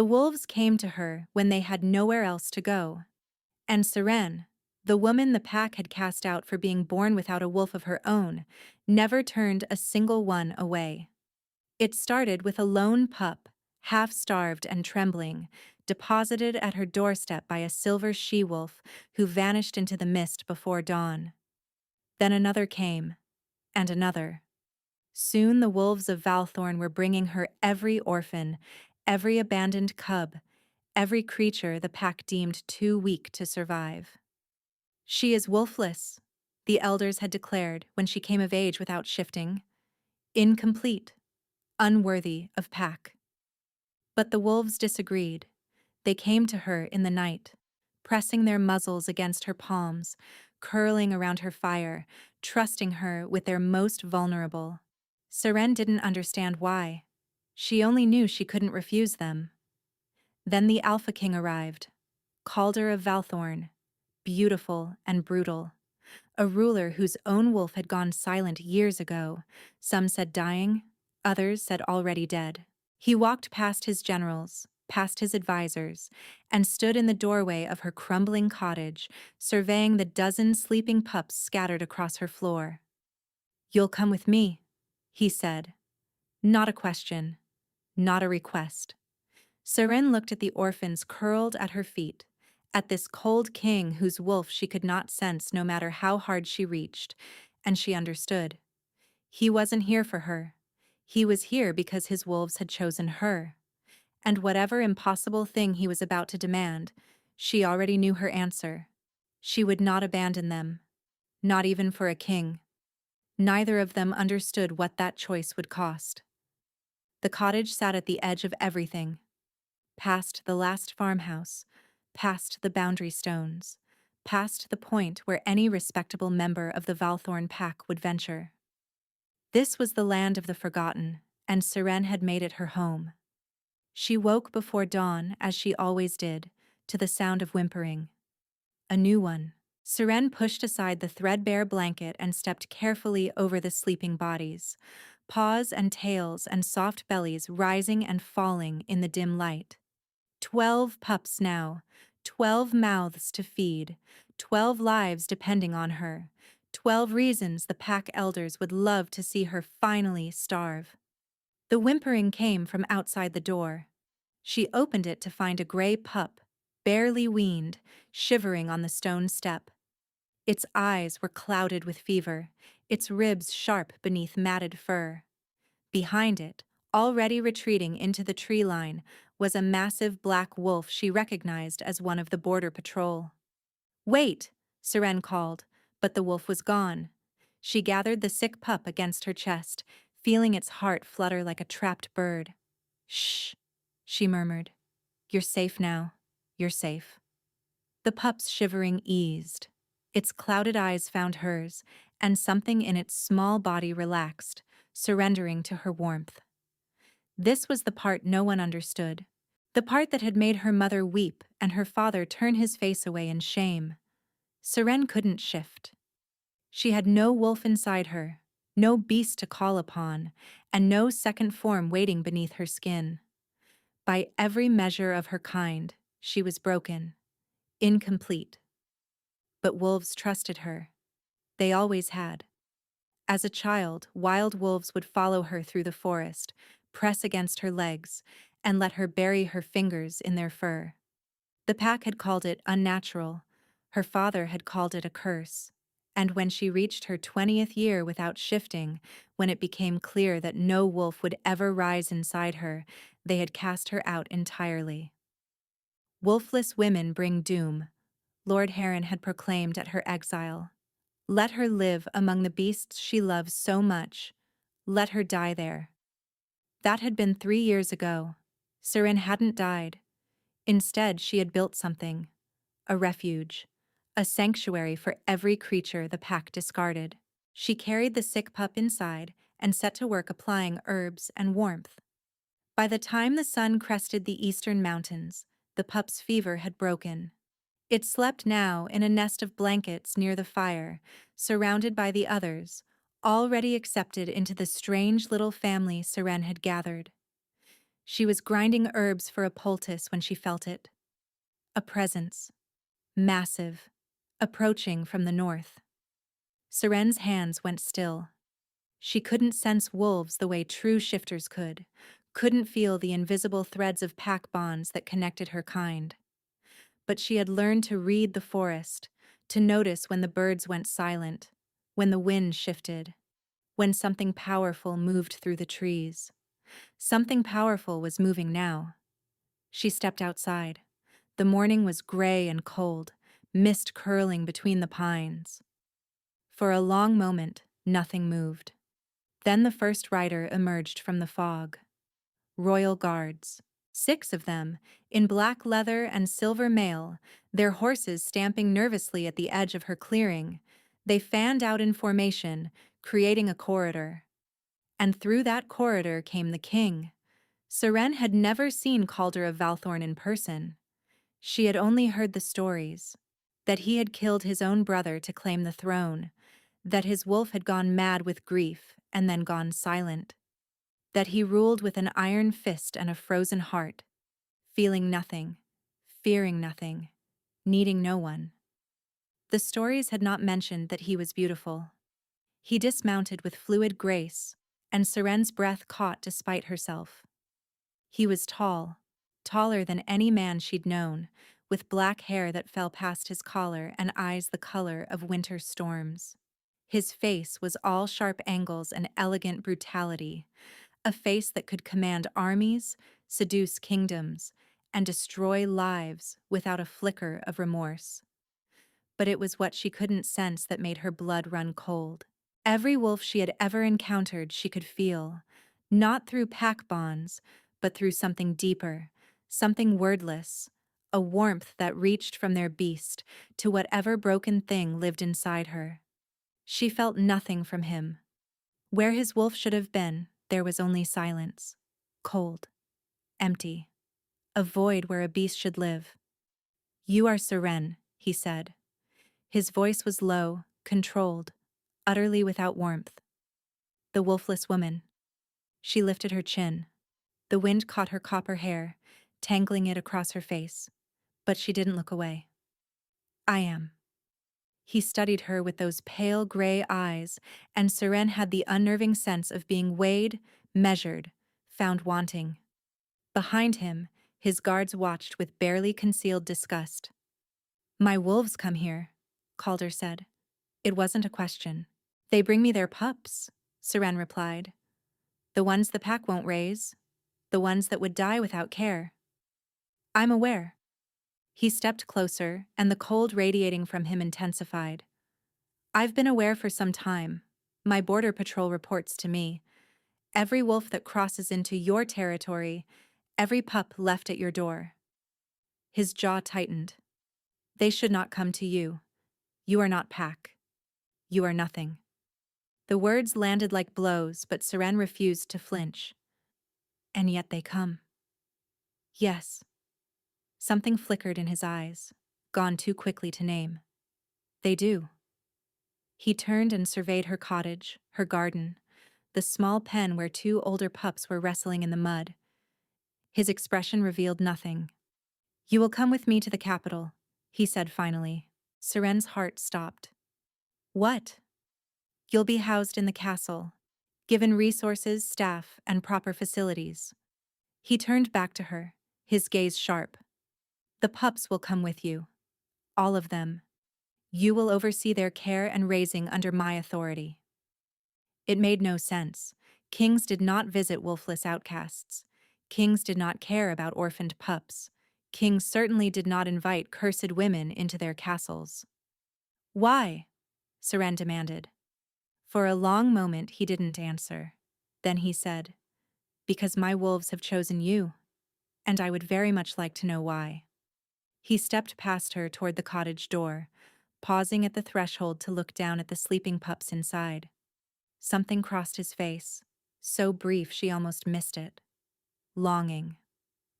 The wolves came to her when they had nowhere else to go. And Seren, the woman the pack had cast out for being born without a wolf of her own, never turned a single one away. It started with a lone pup, half-starved and trembling, deposited at her doorstep by a silver she-wolf who vanished into the mist before dawn. Then another came, and another. Soon the wolves of Valthorn were bringing her every orphan, every abandoned cub, every creature the pack deemed too weak to survive. "She is wolfless," the elders had declared when she came of age without shifting. "Incomplete, unworthy of pack." But the wolves disagreed. They came to her in the night, pressing their muzzles against her palms, curling around her fire, trusting her with their most vulnerable. Seren didn't understand why. She only knew she couldn't refuse them. Then the Alpha King arrived, Calder of Valthorn, beautiful and brutal. A ruler whose own wolf had gone silent years ago. Some said dying, others said already dead. He walked past his generals, past his advisors, and stood in the doorway of her crumbling cottage, surveying the dozen sleeping pups scattered across her floor. "You'll come with me," he said. Not a question, not a request. Seren looked at the orphans curled at her feet, at this cold king whose wolf she could not sense no matter how hard she reached, and she understood. He wasn't here for her. He was here because his wolves had chosen her. And whatever impossible thing he was about to demand, she already knew her answer. She would not abandon them, not even for a king. Neither of them understood what that choice would cost. The cottage sat at the edge of everything, past the last farmhouse, past the boundary stones, past the point where any respectable member of the Valthorn pack would venture. This was the land of the forgotten, and Seren had made it her home. She woke before dawn, as she always did, to the sound of whimpering. A new one. Seren pushed aside the threadbare blanket and stepped carefully over the sleeping bodies, paws and tails and soft bellies rising and falling in the dim light. 12 pups now, 12 mouths to feed, 12 lives depending on her, 12 reasons the pack elders would love to see her finally starve. The whimpering came from outside the door. She opened it to find a gray pup, barely weaned, shivering on the stone step. Its eyes were clouded with fever, its ribs sharp beneath matted fur. Behind it, already retreating into the tree line, was a massive black wolf she recognized as one of the border patrol. "Wait!" Seren called, but the wolf was gone. She gathered the sick pup against her chest, feeling its heart flutter like a trapped bird. "Shh," she murmured. "You're safe now. You're safe." The pup's shivering eased. Its clouded eyes found hers, and something in its small body relaxed, surrendering to her warmth. This was the part no one understood, the part that had made her mother weep and her father turn his face away in shame. Seren couldn't shift. She had no wolf inside her, no beast to call upon, and no second form waiting beneath her skin. By every measure of her kind, she was broken, incomplete. But wolves trusted her. They always had. As a child, wild wolves would follow her through the forest, press against her legs, and let her bury her fingers in their fur. The pack had called it unnatural. Her father had called it a curse. And when she reached her 20th year without shifting, when it became clear that no wolf would ever rise inside her, they had cast her out entirely. "Wolfless women bring doom," Lord Heron had proclaimed at her exile. "Let her live among the beasts she loves so much. Let her die there." That had been 3 years ago. Seren hadn't died. Instead, she had built something. A refuge. A sanctuary for every creature the pack discarded. She carried the sick pup inside and set to work applying herbs and warmth. By the time the sun crested the eastern mountains, the pup's fever had broken. It slept now in a nest of blankets near the fire, surrounded by the others, already accepted into the strange little family Seren had gathered. She was grinding herbs for a poultice when she felt it. A presence. Massive. Approaching from the north. Seren's hands went still. She couldn't sense wolves the way true shifters could, couldn't feel the invisible threads of pack bonds that connected her kind. But she had learned to read the forest, to notice when the birds went silent, when the wind shifted, when something powerful moved through the trees. Something powerful was moving now. She stepped outside. The morning was gray and cold, mist curling between the pines. For a long moment, nothing moved. Then the first rider emerged from the fog. Royal guards. 6 of them, in black leather and silver mail, their horses stamping nervously at the edge of her clearing. They fanned out in formation, creating a corridor. And through that corridor came the king. Seren had never seen Calder of Valthorn in person. She had only heard the stories. That he had killed his own brother to claim the throne. That his wolf had gone mad with grief and then gone silent. That he ruled with an iron fist and a frozen heart, feeling nothing, fearing nothing, needing no one. The stories had not mentioned that he was beautiful. He dismounted with fluid grace, and Seren's breath caught despite herself. He was tall, taller than any man she'd known, with black hair that fell past his collar and eyes the color of winter storms. His face was all sharp angles and elegant brutality, a face that could command armies, seduce kingdoms, and destroy lives without a flicker of remorse. But it was what she couldn't sense that made her blood run cold. Every wolf she had ever encountered she could feel, not through pack bonds, but through something deeper, something wordless, a warmth that reached from their beast to whatever broken thing lived inside her. She felt nothing from him. Where his wolf should have been, there was only silence. Cold. Empty. A void where a beast should live. "You are Seren," he said. His voice was low, controlled, utterly without warmth. The wolfless woman. She lifted her chin. The wind caught her copper hair, tangling it across her face. But she didn't look away. "I am." He studied her with those pale gray eyes, and Seren had the unnerving sense of being weighed, measured, found wanting. Behind him, his guards watched with barely concealed disgust. "My wolves come here," Calder said. It wasn't a question. "They bring me their pups," Seren replied. "The ones the pack won't raise. The ones that would die without care." "I'm aware." He stepped closer, and the cold radiating from him intensified. "I've been aware for some time. My border patrol reports to me. Every wolf that crosses into your territory, every pup left at your door." His jaw tightened. "They should not come to you. You are not pack. You are nothing." The words landed like blows, but Seren refused to flinch. "And yet they come." "Yes." Something flickered in his eyes, gone too quickly to name. "They do." He turned and surveyed her cottage, her garden, the small pen where 2 older pups were wrestling in the mud. His expression revealed nothing. "You will come with me to the capital," he said finally. Seren's heart stopped. "What?" "You'll be housed in the castle, given resources, staff, and proper facilities." He turned back to her, his gaze sharp. "The pups will come with you. All of them. You will oversee their care and raising under my authority." It made no sense. Kings did not visit wolfless outcasts. Kings did not care about orphaned pups. Kings certainly did not invite cursed women into their castles. "Why?" Seren demanded. For a long moment he didn't answer. Then he said, "Because my wolves have chosen you, and I would very much like to know why." He stepped past her toward the cottage door, pausing at the threshold to look down at the sleeping pups inside. Something crossed his face, so brief she almost missed it. Longing.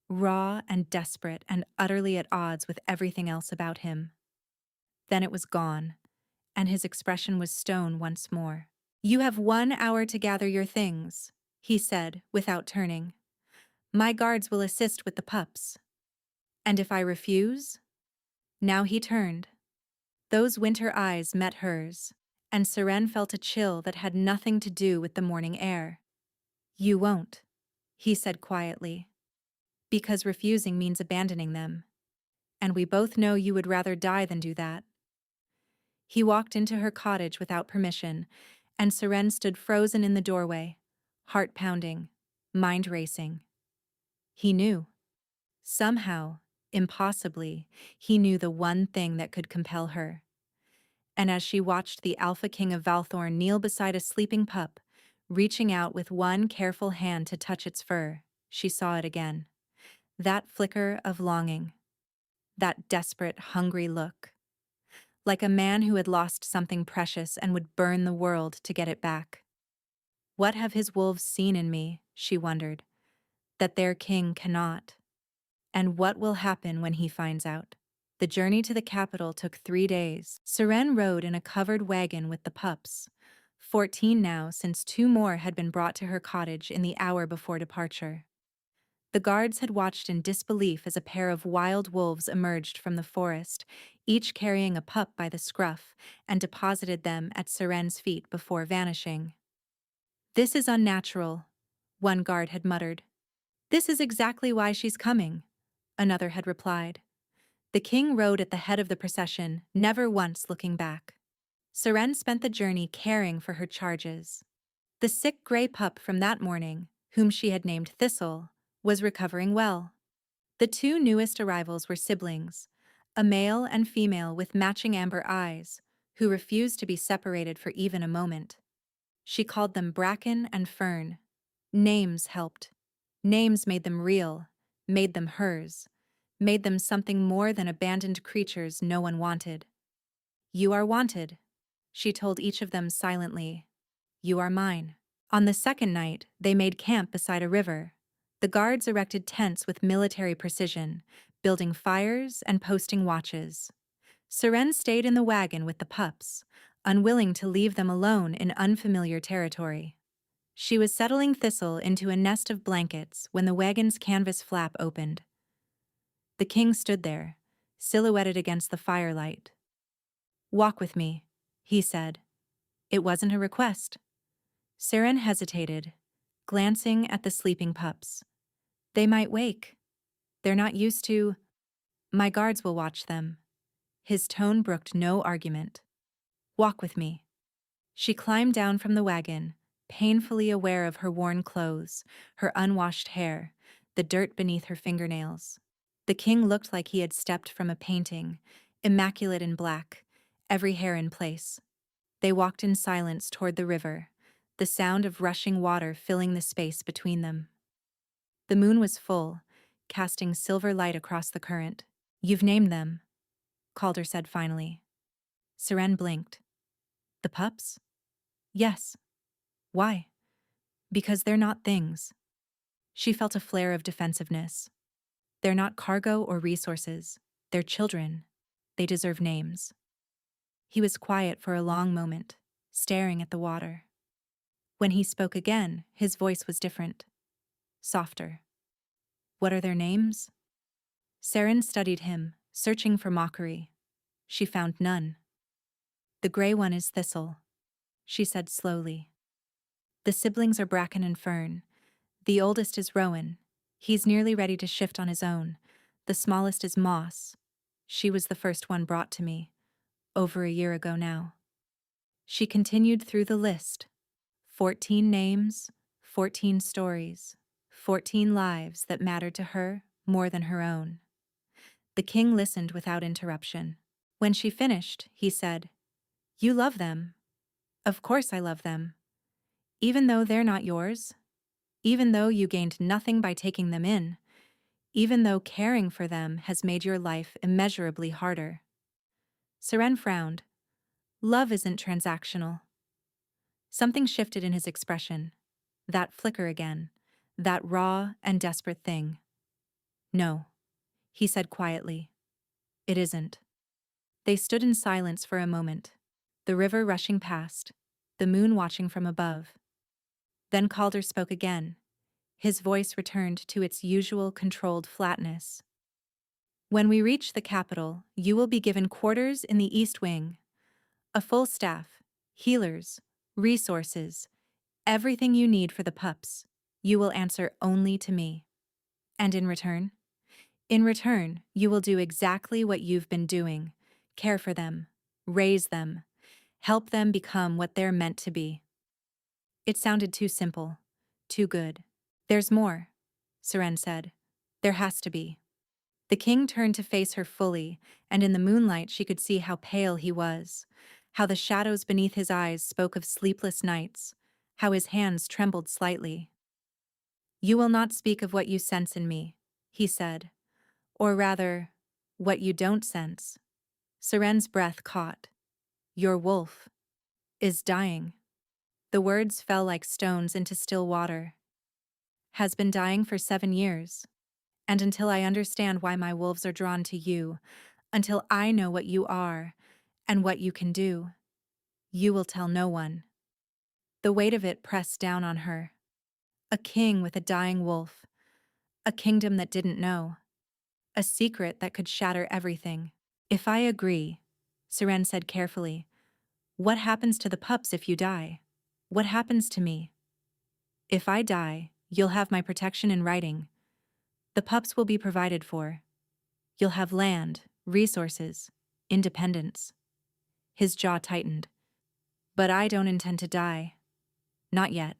Raw and desperate and utterly at odds with everything else about him. Then it was gone, and his expression was stone once more. "You have 1 hour to gather your things," he said, without turning. My guards will assist with the pups. And if I refuse? Now he turned. Those winter eyes met hers, and Seren felt a chill that had nothing to do with the morning air. You won't, he said quietly. Because refusing means abandoning them. And we both know you would rather die than do that. He walked into her cottage without permission, and Seren stood frozen in the doorway, heart pounding, mind racing. He knew. Somehow, impossibly, he knew the one thing that could compel her. And as she watched the Alpha King of Valthorn kneel beside a sleeping pup, reaching out with one careful hand to touch its fur, she saw it again. That flicker of longing. That desperate, hungry look. Like a man who had lost something precious and would burn the world to get it back. What have his wolves seen in me, she wondered, that their king cannot? And what will happen when he finds out? The journey to the capital took 3 days. Seren rode in a covered wagon with the pups, 14 now since 2 more had been brought to her cottage in the hour before departure. The guards had watched in disbelief as a pair of wild wolves emerged from the forest, each carrying a pup by the scruff, and deposited them at Seren's feet before vanishing. This is unnatural, one guard had muttered. This is exactly why she's coming, another had replied. The king rode at the head of the procession, never once looking back. Seren spent the journey caring for her charges. The sick gray pup from that morning, whom she had named Thistle, was recovering well. The 2 newest arrivals were siblings, a male and female with matching amber eyes, who refused to be separated for even a moment. She called them Bracken and Fern. Names helped. Names made them real, made them hers, made them something more than abandoned creatures no one wanted. You are wanted, she told each of them silently. You are mine. On the second night, they made camp beside a river. The guards erected tents with military precision, building fires and posting watches. Seren stayed in the wagon with the pups, unwilling to leave them alone in unfamiliar territory. She was settling Thistle into a nest of blankets when the wagon's canvas flap opened. The king stood there, silhouetted against the firelight. Walk with me, he said. It wasn't a request. Seren hesitated, glancing at the sleeping pups. They might wake. They're not used to... My guards will watch them. His tone brooked no argument. Walk with me. She climbed down from the wagon, painfully aware of her worn clothes, her unwashed hair, the dirt beneath her fingernails. The king looked like he had stepped from a painting, immaculate in black, every hair in place. They walked in silence toward the river, the sound of rushing water filling the space between them. The moon was full, casting silver light across the current. You've named them, Calder said finally. Seren blinked. The pups? Yes. Why? Because they're not things. She felt a flare of defensiveness. They're not cargo or resources. They're children. They deserve names. He was quiet for a long moment, staring at the water. When he spoke again, his voice was different. Softer. What are their names? Seren studied him, searching for mockery. She found none. The gray one is Thistle, she said slowly. The siblings are Bracken and Fern. The oldest is Rowan. He's nearly ready to shift on his own. The smallest is Moss. She was the first one brought to me, over a year ago now. She continued through the list. 14 names, 14 stories, 14 lives that mattered to her more than her own. The king listened without interruption. When she finished, he said, You love them. Of course I love them. Even though they're not yours. Even though you gained nothing by taking them in. Even though caring for them has made your life immeasurably harder. Seren frowned. Love isn't transactional. Something shifted in his expression. That flicker again. That raw and desperate thing. No, he said quietly. It isn't. They stood in silence for a moment, the river rushing past, the moon watching from above. Then Calder spoke again, His voice returned to its usual controlled flatness. When we reach the capital, you will be given quarters in the East Wing. A full staff, healers, resources, everything you need for the pups. You will answer only to me. And in return? In return, you will do exactly what you've been doing. Care for them, raise them, help them become what they're meant to be. It sounded too simple, too good. There's more, Seren said. There has to be. The king turned to face her fully, and in the moonlight she could see how pale he was, how the shadows beneath his eyes spoke of sleepless nights, how his hands trembled slightly. You will not speak of what you sense in me, he said. Or rather, what you don't sense. Seren's breath caught. Your wolf is dying. The words fell like stones into still water. Has been dying for 7 years. And until I understand why my wolves are drawn to you, until I know what you are and what you can do, you will tell no one. The weight of it pressed down on her. A king with a dying wolf. A kingdom that didn't know. A secret that could shatter everything. If I agree, Seren said carefully, what happens to the pups if you die? What happens to me? If I die, you'll have my protection in writing. The pups will be provided for. You'll have land, resources, independence. His jaw tightened. But I don't intend to die. Not yet.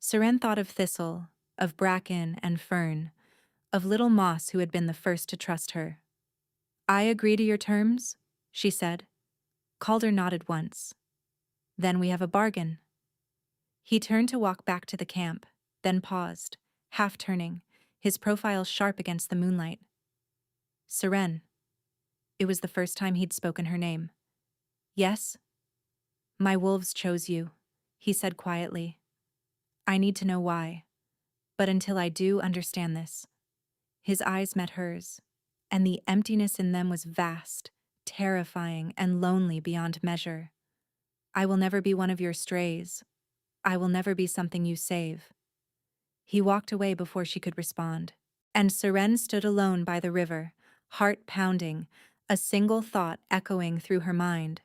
Seren thought of Thistle, of Bracken and Fern, of little Moss who had been the first to trust her. I agree to your terms, she said. Calder nodded once. Then we have a bargain. He turned to walk back to the camp, then paused, half turning, his profile sharp against the moonlight. Seren. It was the first time he'd spoken her name. Yes? My wolves chose you, he said quietly. I need to know why. But until I do understand this. His eyes met hers, and the emptiness in them was vast, terrifying, and lonely beyond measure. I will never be one of your strays. I will never be something you save. He walked away before she could respond. And Seren stood alone by the river, heart pounding, a single thought echoing through her mind.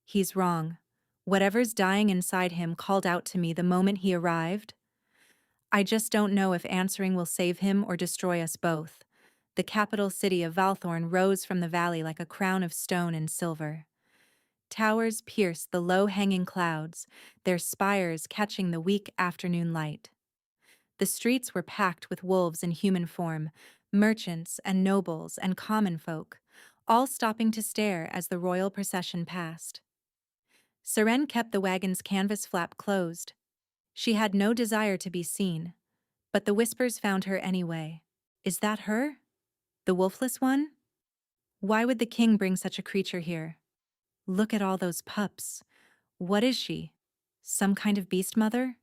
He's wrong. Whatever's dying inside him called out to me the moment he arrived. I just don't know if answering will save him or destroy us both. The capital city of Valthorn rose from the valley like a crown of stone and silver. Towers pierced the low-hanging clouds, their spires catching the weak afternoon light. The streets were packed with wolves in human form, merchants and nobles and common folk, all stopping to stare as the royal procession passed. Seren kept the wagon's canvas flap closed. She had no desire to be seen, but the whispers found her anyway. Is that her? The wolfless one? Why would the king bring such a creature here? Look at all those pups. What is she? Some kind of beast mother?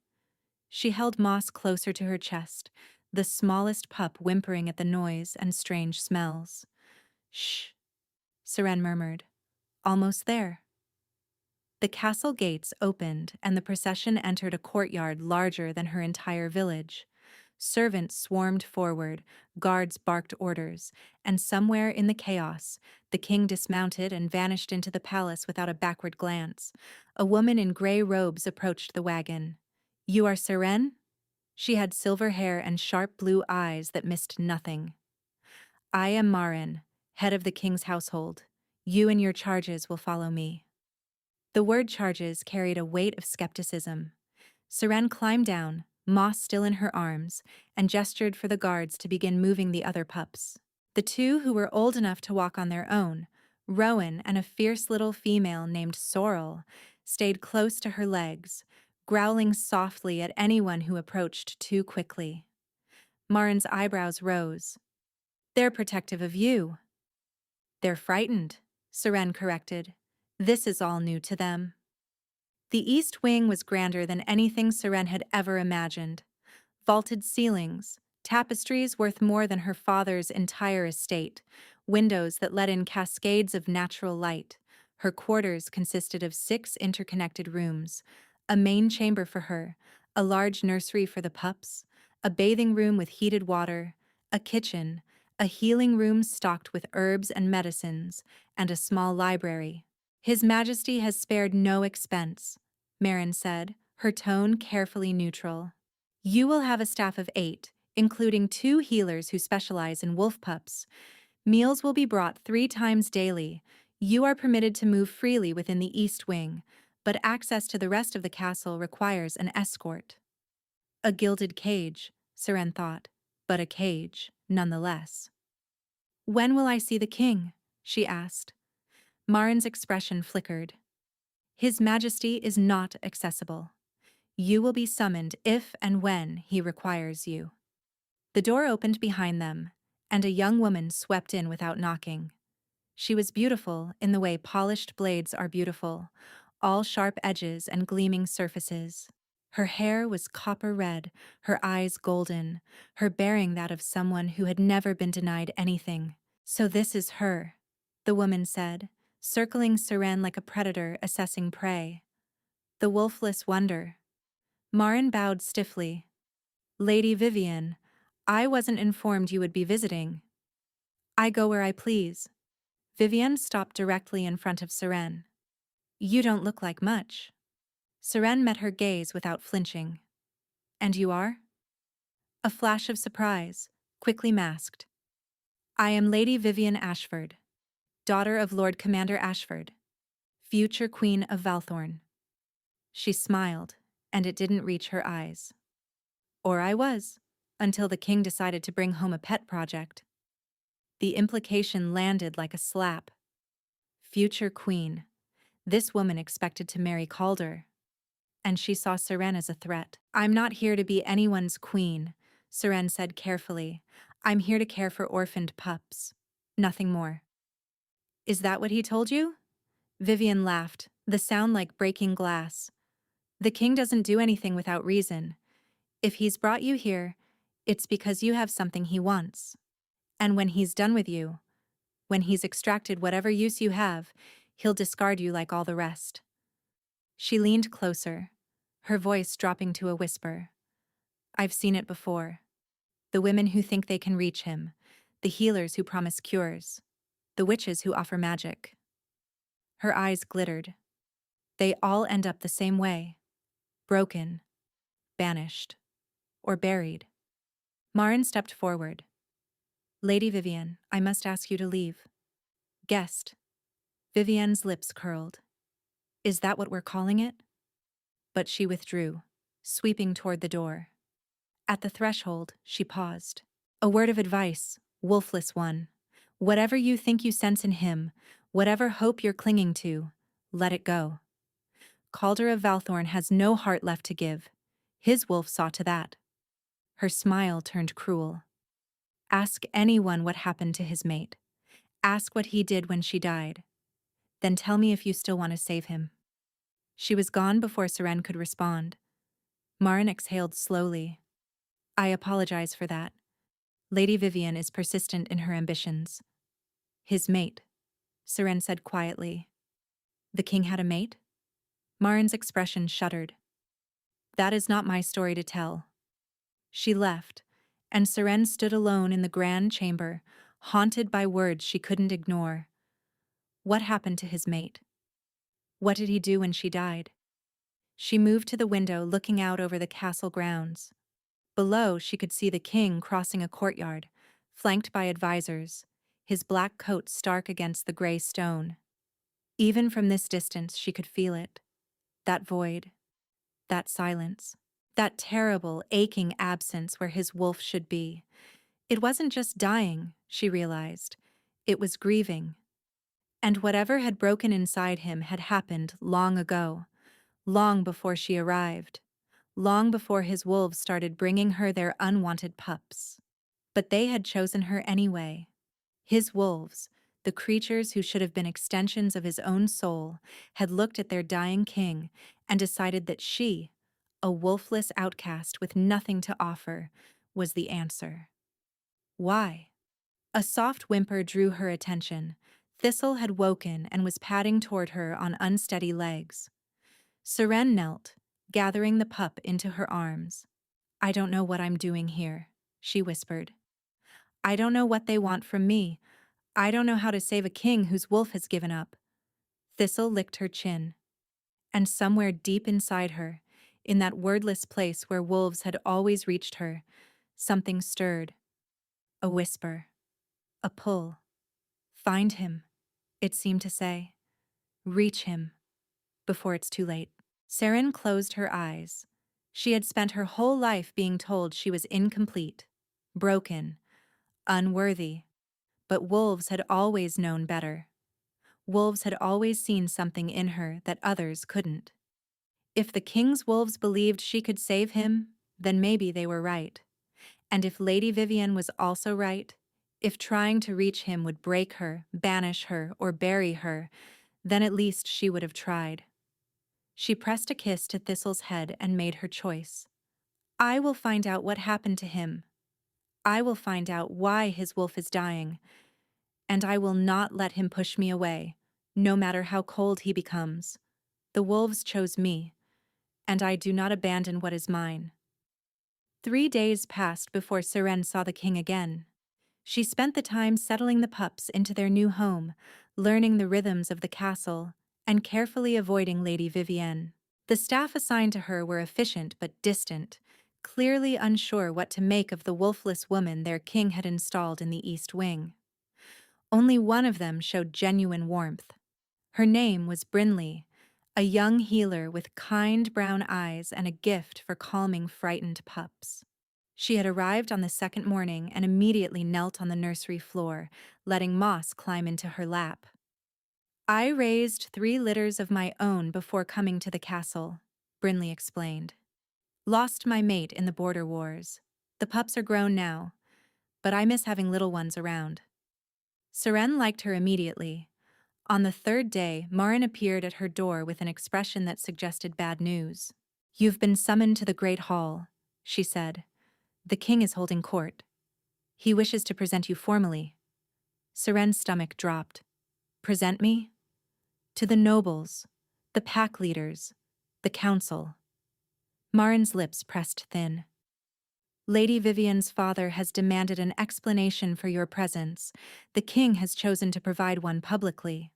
She held Moss closer to her chest, the smallest pup whimpering at the noise and strange smells. Shh, Seren murmured. Almost there. The castle gates opened and the procession entered a courtyard larger than her entire village. Servants swarmed forward, guards barked orders, and somewhere in the chaos, the king dismounted and vanished into the palace without a backward glance. A woman in gray robes approached the wagon. You are Seren? She had silver hair and sharp blue eyes that missed nothing. I am Marin, head of the king's household. You and your charges will follow me. The word charges carried a weight of skepticism. Seren climbed down, Moss still in her arms, and gestured for the guards to begin moving the other pups. The two who were old enough to walk on their own, Rowan and a fierce little female named Sorrel, stayed close to her legs, growling softly at anyone who approached too quickly. Marin's eyebrows rose. They're protective of you. They're frightened, Seren corrected. This is all new to them. The East Wing was grander than anything Seren had ever imagined. Vaulted ceilings, tapestries worth more than her father's entire estate, windows that let in cascades of natural light. Her quarters consisted of 6 interconnected rooms, a main chamber for her, A large nursery for the pups, a bathing room with heated water, a kitchen, a healing room stocked with herbs and medicines, and a small library. His Majesty has spared no expense, Marin said, her tone carefully neutral. You will have a staff of 8, including 2 healers who specialize in wolf pups. Meals will be brought 3 times daily. You are permitted to move freely within the East Wing, but access to the rest of the castle requires an escort. A gilded cage, Seren thought, but a cage, nonetheless. When will I see the king? She asked. Marin's expression flickered. His Majesty is not accessible. You will be summoned if and when he requires you. The door opened behind them, and a young woman swept in without knocking. She was beautiful in the way polished blades are beautiful, all sharp edges and gleaming surfaces. Her hair was copper red, her eyes golden, her bearing that of someone who had never been denied anything. So this is her, the woman said, circling Seren like a predator assessing prey. The wolfless wonder. Marin bowed stiffly. Lady Vivian, I wasn't informed you would be visiting. I go where I please. Vivian stopped directly in front of Seren. You don't look like much. Seren met her gaze without flinching. And you are? A flash of surprise, quickly masked. I am Lady Vivian Ashford, daughter of Lord Commander Ashford, future Queen of Valthorn. She smiled, and it didn't reach her eyes. Or I was, until the king decided to bring home a pet project. The implication landed like a slap. Future queen. This woman expected to marry Calder. And she saw Seren as a threat. I'm not here to be anyone's queen, Seren said carefully. I'm here to care for orphaned pups. Nothing more. Is that what he told you? Vivian laughed, the sound like breaking glass. The king doesn't do anything without reason. If he's brought you here, it's because you have something he wants. And when he's done with you, when he's extracted whatever use you have, he'll discard you like all the rest. She leaned closer, her voice dropping to a whisper. I've seen it before. The women who think they can reach him, the healers who promise cures, the witches who offer magic. Her eyes glittered. They all end up the same way. Broken, banished, or buried. Marin stepped forward. Lady Vivian, I must ask you to leave. Guest. Vivian's lips curled. Is that what we're calling it? But she withdrew, sweeping toward the door. At the threshold, she paused. A word of advice, wolfless one. Whatever you think you sense in him, whatever hope you're clinging to, let it go. Calder of Valthorn has no heart left to give. His wolf saw to that. Her smile turned cruel. Ask anyone what happened to his mate. Ask what he did when she died. Then tell me if you still want to save him. She was gone before Seren could respond. Marin exhaled slowly. I apologize for that. Lady Vivian is persistent in her ambitions. His mate, Seren said quietly. The king had a mate? Marin's expression shuddered. That is not my story to tell. She left, and Seren stood alone in the grand chamber, haunted by words she couldn't ignore. What happened to his mate? What did he do when she died? She moved to the window looking out over the castle grounds. Below, she could see the king crossing a courtyard, flanked by advisors, his black coat stark against the gray stone. Even from this distance, she could feel it. That void, that silence, that terrible, aching absence where his wolf should be. It wasn't just dying, she realized. It was grieving. And whatever had broken inside him had happened long ago, long before she arrived, long before his wolves started bringing her their unwanted pups. But they had chosen her anyway. His wolves, the creatures who should have been extensions of his own soul, had looked at their dying king and decided that she, a wolfless outcast with nothing to offer, was the answer. Why? A soft whimper drew her attention. Thistle had woken and was padding toward her on unsteady legs. Seren knelt, gathering the pup into her arms. "I don't know what I'm doing here," she whispered. "I don't know what they want from me. I don't know how to save a king whose wolf has given up." Thistle licked her chin. And somewhere deep inside her, in that wordless place where wolves had always reached her, something stirred. A whisper. A pull. "Find him," it seemed to say. "Reach him before it's too late." Saren closed her eyes. She had spent her whole life being told she was incomplete, broken, unworthy. But wolves had always known better. Wolves had always seen something in her that others couldn't. If the king's wolves believed she could save him, then maybe they were right. And if Lady Vivian was also right, if trying to reach him would break her, banish her, or bury her, then at least she would have tried. She pressed a kiss to Thistle's head and made her choice. "I will find out what happened to him. I will find out why his wolf is dying. And I will not let him push me away, no matter how cold he becomes. The wolves chose me, and I do not abandon what is mine." 3 days passed before Seren saw the king again. She spent the time settling the pups into their new home, learning the rhythms of the castle, and carefully avoiding Lady Vivienne. The staff assigned to her were efficient but distant, clearly unsure what to make of the wolfless woman their king had installed in the East Wing. Only one of them showed genuine warmth. Her name was Brinley, a young healer with kind brown eyes and a gift for calming frightened pups. She had arrived on the second morning and immediately knelt on the nursery floor, letting Moss climb into her lap. "I raised 3 litters of my own before coming to the castle," Brinley explained. "Lost my mate in the border wars. The pups are grown now, but I miss having little ones around." Seren liked her immediately. On the 3rd day, Marin appeared at her door with an expression that suggested bad news. "You've been summoned to the Great Hall," she said. "The king is holding court. He wishes to present you formally." Seren's stomach dropped. "Present me?" "To the nobles, the pack leaders, the council." Marin's lips pressed thin. "Lady Vivian's father has demanded an explanation for your presence. The king has chosen to provide one publicly."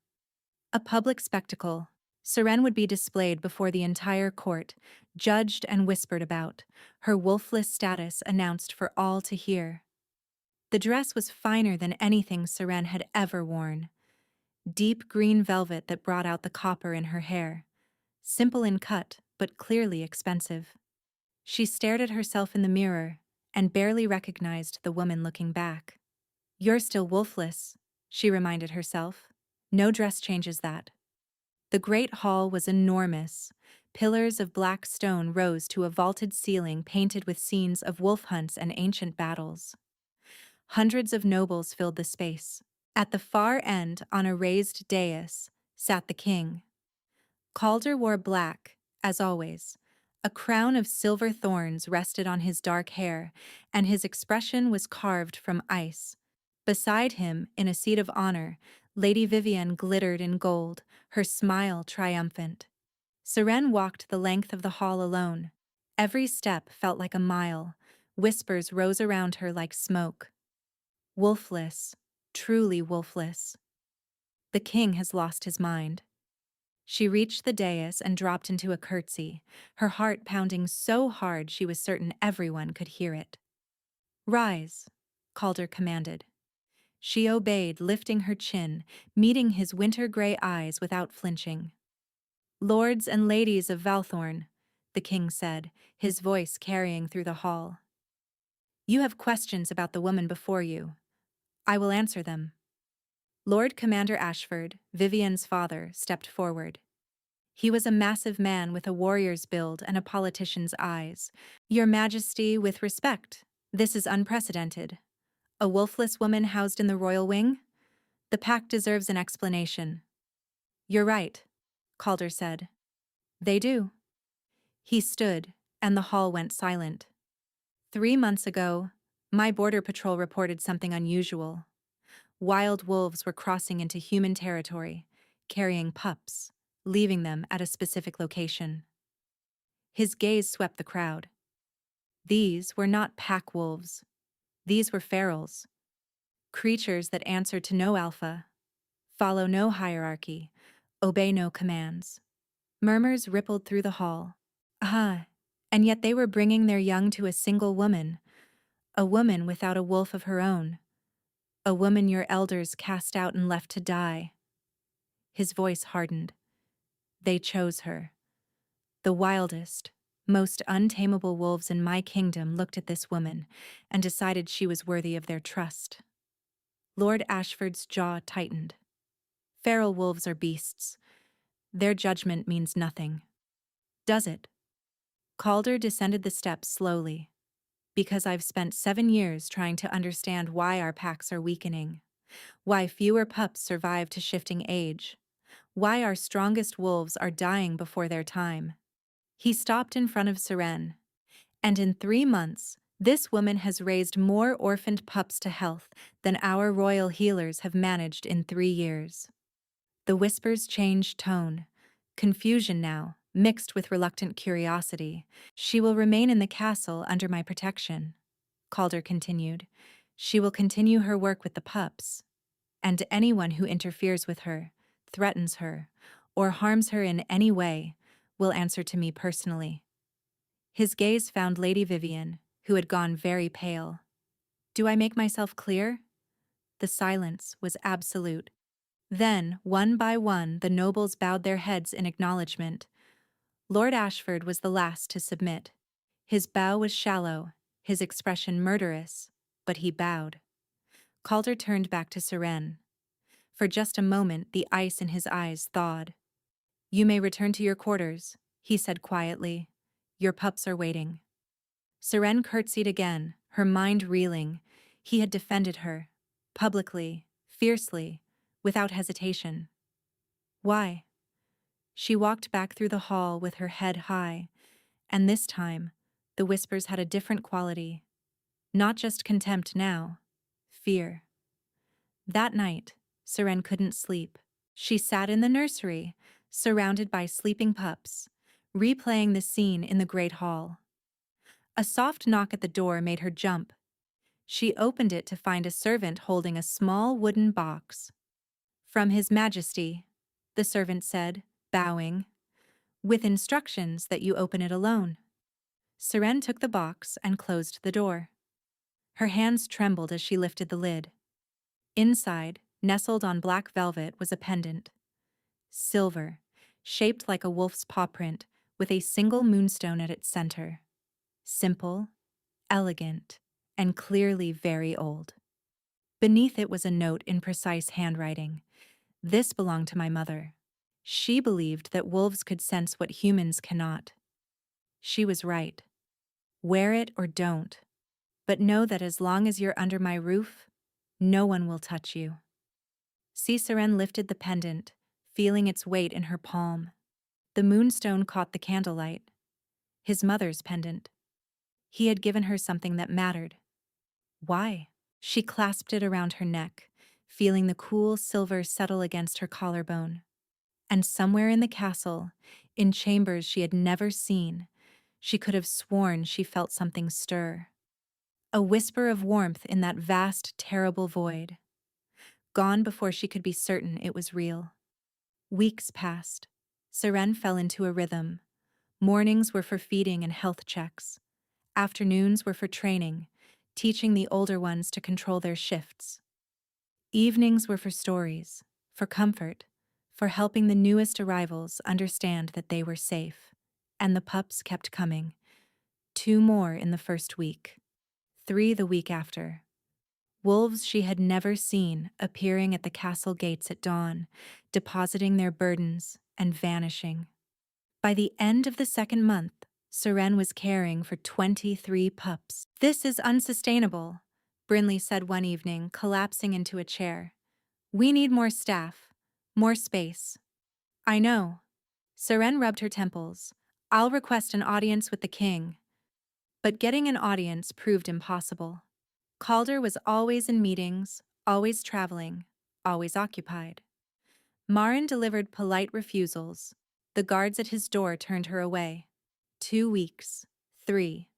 A public spectacle. Seren would be displayed before the entire court, judged and whispered about, her wolfless status announced for all to hear. The dress was finer than anything Seren had ever worn. Deep green velvet that brought out the copper in her hair. Simple in cut, but clearly expensive. She stared at herself in the mirror and barely recognized the woman looking back. "You're still wolfless," she reminded herself. "No dress changes that." The great hall was enormous. Pillars of black stone rose to a vaulted ceiling painted with scenes of wolf hunts and ancient battles. Hundreds of nobles filled the space. At the far end, on a raised dais, sat the king. Calder wore black, as always. A crown of silver thorns rested on his dark hair, and his expression was carved from ice. Beside him, in a seat of honor, Lady Vivian glittered in gold, her smile triumphant. Seren walked the length of the hall alone. Every step felt like a mile. Whispers rose around her like smoke. Wolfless, truly wolfless. The king has lost his mind. She reached the dais and dropped into a curtsy, her heart pounding so hard she was certain everyone could hear it. "Rise," Calder commanded. She obeyed, lifting her chin, meeting his winter-gray eyes without flinching. "Lords and ladies of Valthorn," the king said, his voice carrying through the hall. "You have questions about the woman before you. I will answer them." Lord Commander Ashford, Vivian's father, stepped forward. He was a massive man with a warrior's build and a politician's eyes. "Your Majesty, with respect, this is unprecedented. A wolfless woman housed in the royal wing? The pack deserves an explanation." "You're right," Calder said. "They do." He stood, and the hall went silent. 3 months ago, my border patrol reported something unusual. Wild wolves were crossing into human territory, carrying pups, leaving them at a specific location. His gaze swept the crowd. These were not pack wolves. These were ferals. Creatures that answer to no alpha, follow no hierarchy, obey no commands. Murmurs rippled through the hall. Ah, and yet they were bringing their young to a single woman, a woman without a wolf of her own, a woman your elders cast out and left to die. His voice hardened. They chose her. The wildest, most untamable wolves in my kingdom looked at this woman and decided she was worthy of their trust. Lord Ashford's jaw tightened. Feral wolves are beasts. Their judgment means nothing. Does it? Calder descended the steps slowly. Because I've spent 7 years trying to understand why our packs are weakening, why fewer pups survive to shifting age, why our strongest wolves are dying before their time. He stopped in front of Seren, and in 3 months, this woman has raised more orphaned pups to health than our royal healers have managed in 3 years. The whispers changed tone. Confusion now, mixed with reluctant curiosity. She will remain in the castle under my protection, Calder continued. She will continue her work with the pups. And anyone who interferes with her, threatens her, or harms her in any way, will answer to me personally. His gaze found Lady Vivian, who had gone very pale. Do I make myself clear? The silence was absolute. Then, one by one, the nobles bowed their heads in acknowledgement. Lord Ashford was the last to submit. His bow was shallow, his expression murderous, but he bowed. Calder turned back to Seren. For just a moment, the ice in his eyes thawed. You may return to your quarters, he said quietly. Your pups are waiting. Seren curtsied again, her mind reeling. He had defended her, publicly, fiercely, without hesitation. Why? She walked back through the hall with her head high, and this time, the whispers had a different quality. Not just contempt now, fear. That night, Seren couldn't sleep. She sat in the nursery, surrounded by sleeping pups, replaying the scene in the great hall. A soft knock at the door made her jump. She opened it to find a servant holding a small wooden box. From His Majesty, the servant said, bowing, with instructions that you open it alone. Seren took the box and closed the door. Her hands trembled as she lifted the lid. Inside, nestled on black velvet, was a pendant. Silver, shaped like a wolf's paw print, with a single moonstone at its center. Simple, elegant, and clearly very old. Beneath it was a note in precise handwriting. This belonged to my mother. She believed that wolves could sense what humans cannot. She was right. Wear it or don't, but know that as long as you're under my roof, no one will touch you. Seren lifted the pendant, feeling its weight in her palm. The moonstone caught the candlelight. His mother's pendant. He had given her something that mattered. Why? She clasped it around her neck, feeling the cool silver settle against her collarbone. And somewhere in the castle, in chambers she had never seen, she could have sworn she felt something stir. A whisper of warmth in that vast, terrible void. Gone before she could be certain it was real. Weeks passed. Seren fell into a rhythm. Mornings were for feeding and health checks. Afternoons were for training, teaching the older ones to control their shifts. Evenings were for stories, for comfort, for helping the newest arrivals understand that they were safe. And the pups kept coming. 2 more in the first week. 3 the week after. Wolves she had never seen appearing at the castle gates at dawn, depositing their burdens and vanishing. By the end of the 2nd month, Seren was caring for 23 pups. This is unsustainable, Brinley said one evening, collapsing into a chair. We need more staff, more space. I know. Seren rubbed her temples. I'll request an audience with the king. But getting an audience proved impossible. Calder was always in meetings, always traveling, always occupied. Marin delivered polite refusals. The guards at his door turned her away. 2 weeks. 3.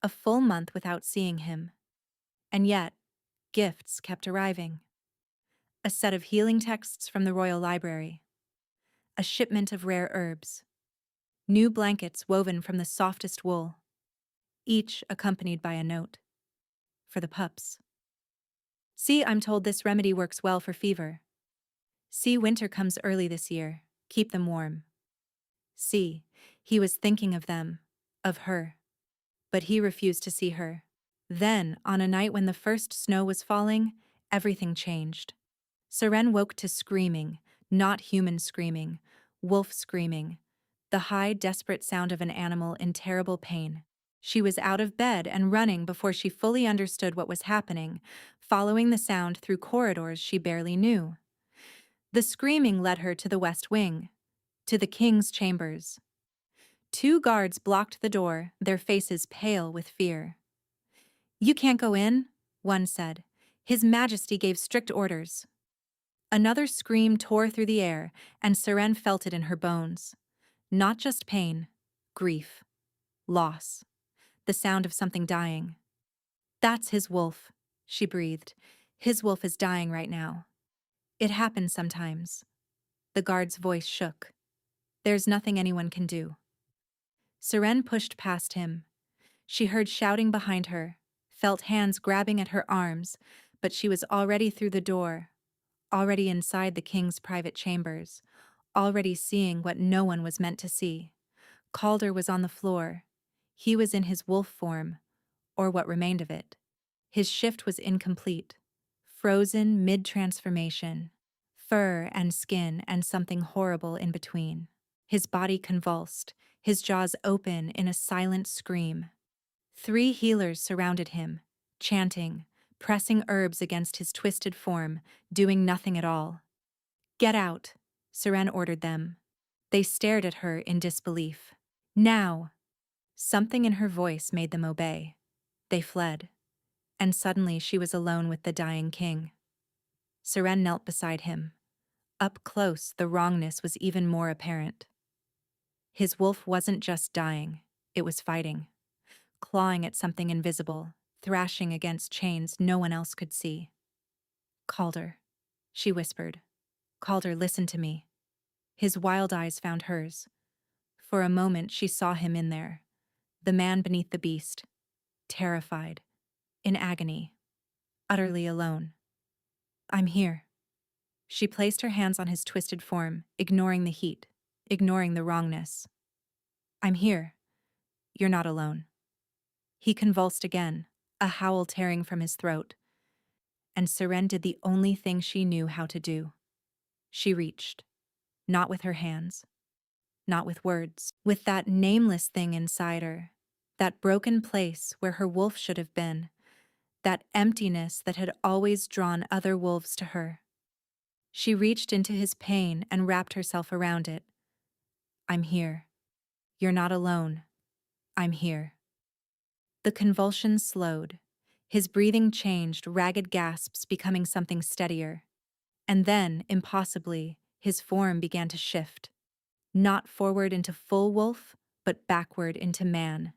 A full month without seeing him. And yet, gifts kept arriving. A set of healing texts from the Royal Library. A shipment of rare herbs. New blankets woven from the softest wool. Each accompanied by a note. For the pups. See, I'm told this remedy works well for fever. See, winter comes early this year. Keep them warm. See, he was thinking of them, of her. But he refused to see her. Then, on a night when the first snow was falling, everything changed. Seren woke to screaming, not human screaming, wolf screaming, the high, desperate sound of an animal in terrible pain. She was out of bed and running before she fully understood what was happening, following the sound through corridors she barely knew. The screaming led her to the West Wing, to the king's chambers. 2 guards blocked the door, their faces pale with fear. "You can't go in," one said. "His Majesty gave strict orders." Another scream tore through the air, and Seren felt it in her bones. Not just pain, grief, loss, the sound of something dying. "That's his wolf," she breathed. "His wolf is dying right now." "It happens sometimes." The guard's voice shook. "There's nothing anyone can do." Seren pushed past him. She heard shouting behind her, felt hands grabbing at her arms, but she was already through the door, already inside the king's private chambers, already seeing what no one was meant to see. Calder was on the floor. He was in his wolf form, or what remained of it. His shift was incomplete, frozen mid-transformation, fur and skin and something horrible in between. His body convulsed, his jaws open in a silent scream. 3 healers surrounded him, chanting, pressing herbs against his twisted form, doing nothing at all. "Get out," Seren ordered them. They stared at her in disbelief. "Now!" Something in her voice made them obey. They fled. And suddenly she was alone with the dying king. Seren knelt beside him. Up close, the wrongness was even more apparent. His wolf wasn't just dying, it was fighting. Clawing at something invisible, thrashing against chains no one else could see. "Calder," she whispered. "Calder, listen to me." His wild eyes found hers. For a moment she saw him in there, the man beneath the beast, terrified, in agony, utterly alone. "I'm here." She placed her hands on his twisted form, ignoring the heat, ignoring the wrongness. "I'm here. You're not alone." He convulsed again, a howl tearing from his throat. And Seren did the only thing she knew how to do. She reached. Not with her hands. Not with words. With that nameless thing inside her. That broken place where her wolf should have been. That emptiness that had always drawn other wolves to her. She reached into his pain and wrapped herself around it. "I'm here. You're not alone. I'm here." The convulsions slowed. His breathing changed, ragged gasps becoming something steadier. And then, impossibly, his form began to shift. Not forward into full wolf, but backward into man.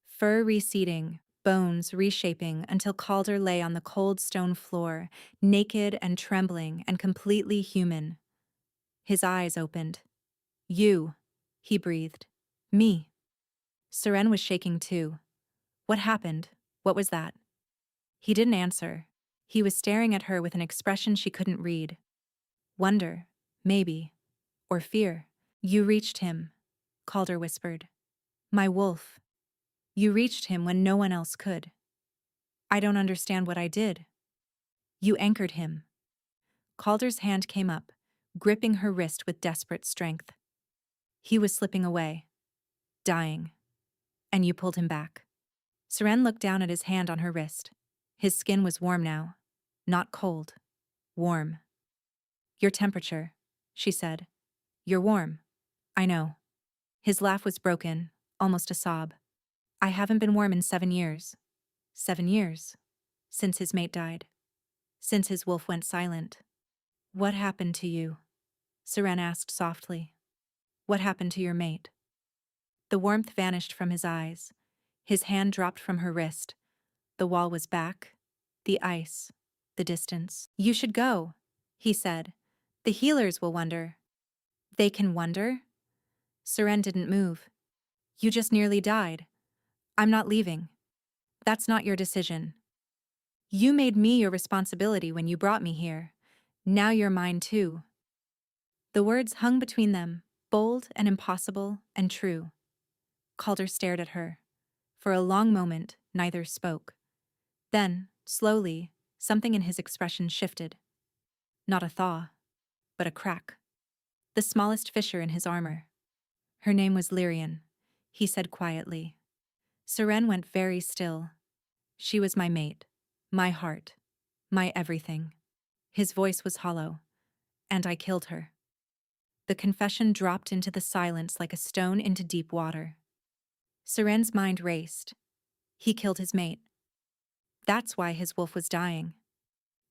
Fur receding, bones reshaping until Calder lay on the cold stone floor, naked and trembling and completely human. His eyes opened. "You," he breathed. "Me." Seren was shaking too. "What happened? What was that?" He didn't answer. He was staring at her with an expression she couldn't read. Wonder, maybe, or fear. "You reached him," Calder whispered. "My wolf. You reached him when no one else could." "I don't understand what I did." "You anchored him." Calder's hand came up, gripping her wrist with desperate strength. "He was slipping away, dying, and you pulled him back." Seren looked down at his hand on her wrist. His skin was warm now. Not cold. Warm. "Your temperature," she said. "You're warm." "I know." His laugh was broken, almost a sob. "I haven't been warm in 7 years. 7 years. Since his mate died. Since his wolf went silent." "What happened to you?" Seren asked softly. "What happened to your mate?" The warmth vanished from his eyes. His hand dropped from her wrist. The wall was back. The ice. The distance. "You should go," he said. "The healers will wonder." "They can wonder?" Seren didn't move. "You just nearly died. I'm not leaving. That's not your decision. You made me your responsibility when you brought me here. Now you're mine too." The words hung between them, bold and impossible and true. Calder stared at her. For a long moment, neither spoke. Then, slowly, something in his expression shifted. Not a thaw, but a crack. The smallest fissure in his armor. "Her name was Lyrian," he said quietly. Seren went very still. "She was my mate, my heart, my everything." His voice was hollow. "And I killed her." The confession dropped into the silence like a stone into deep water. Seren's mind raced. He killed his mate. That's why his wolf was dying.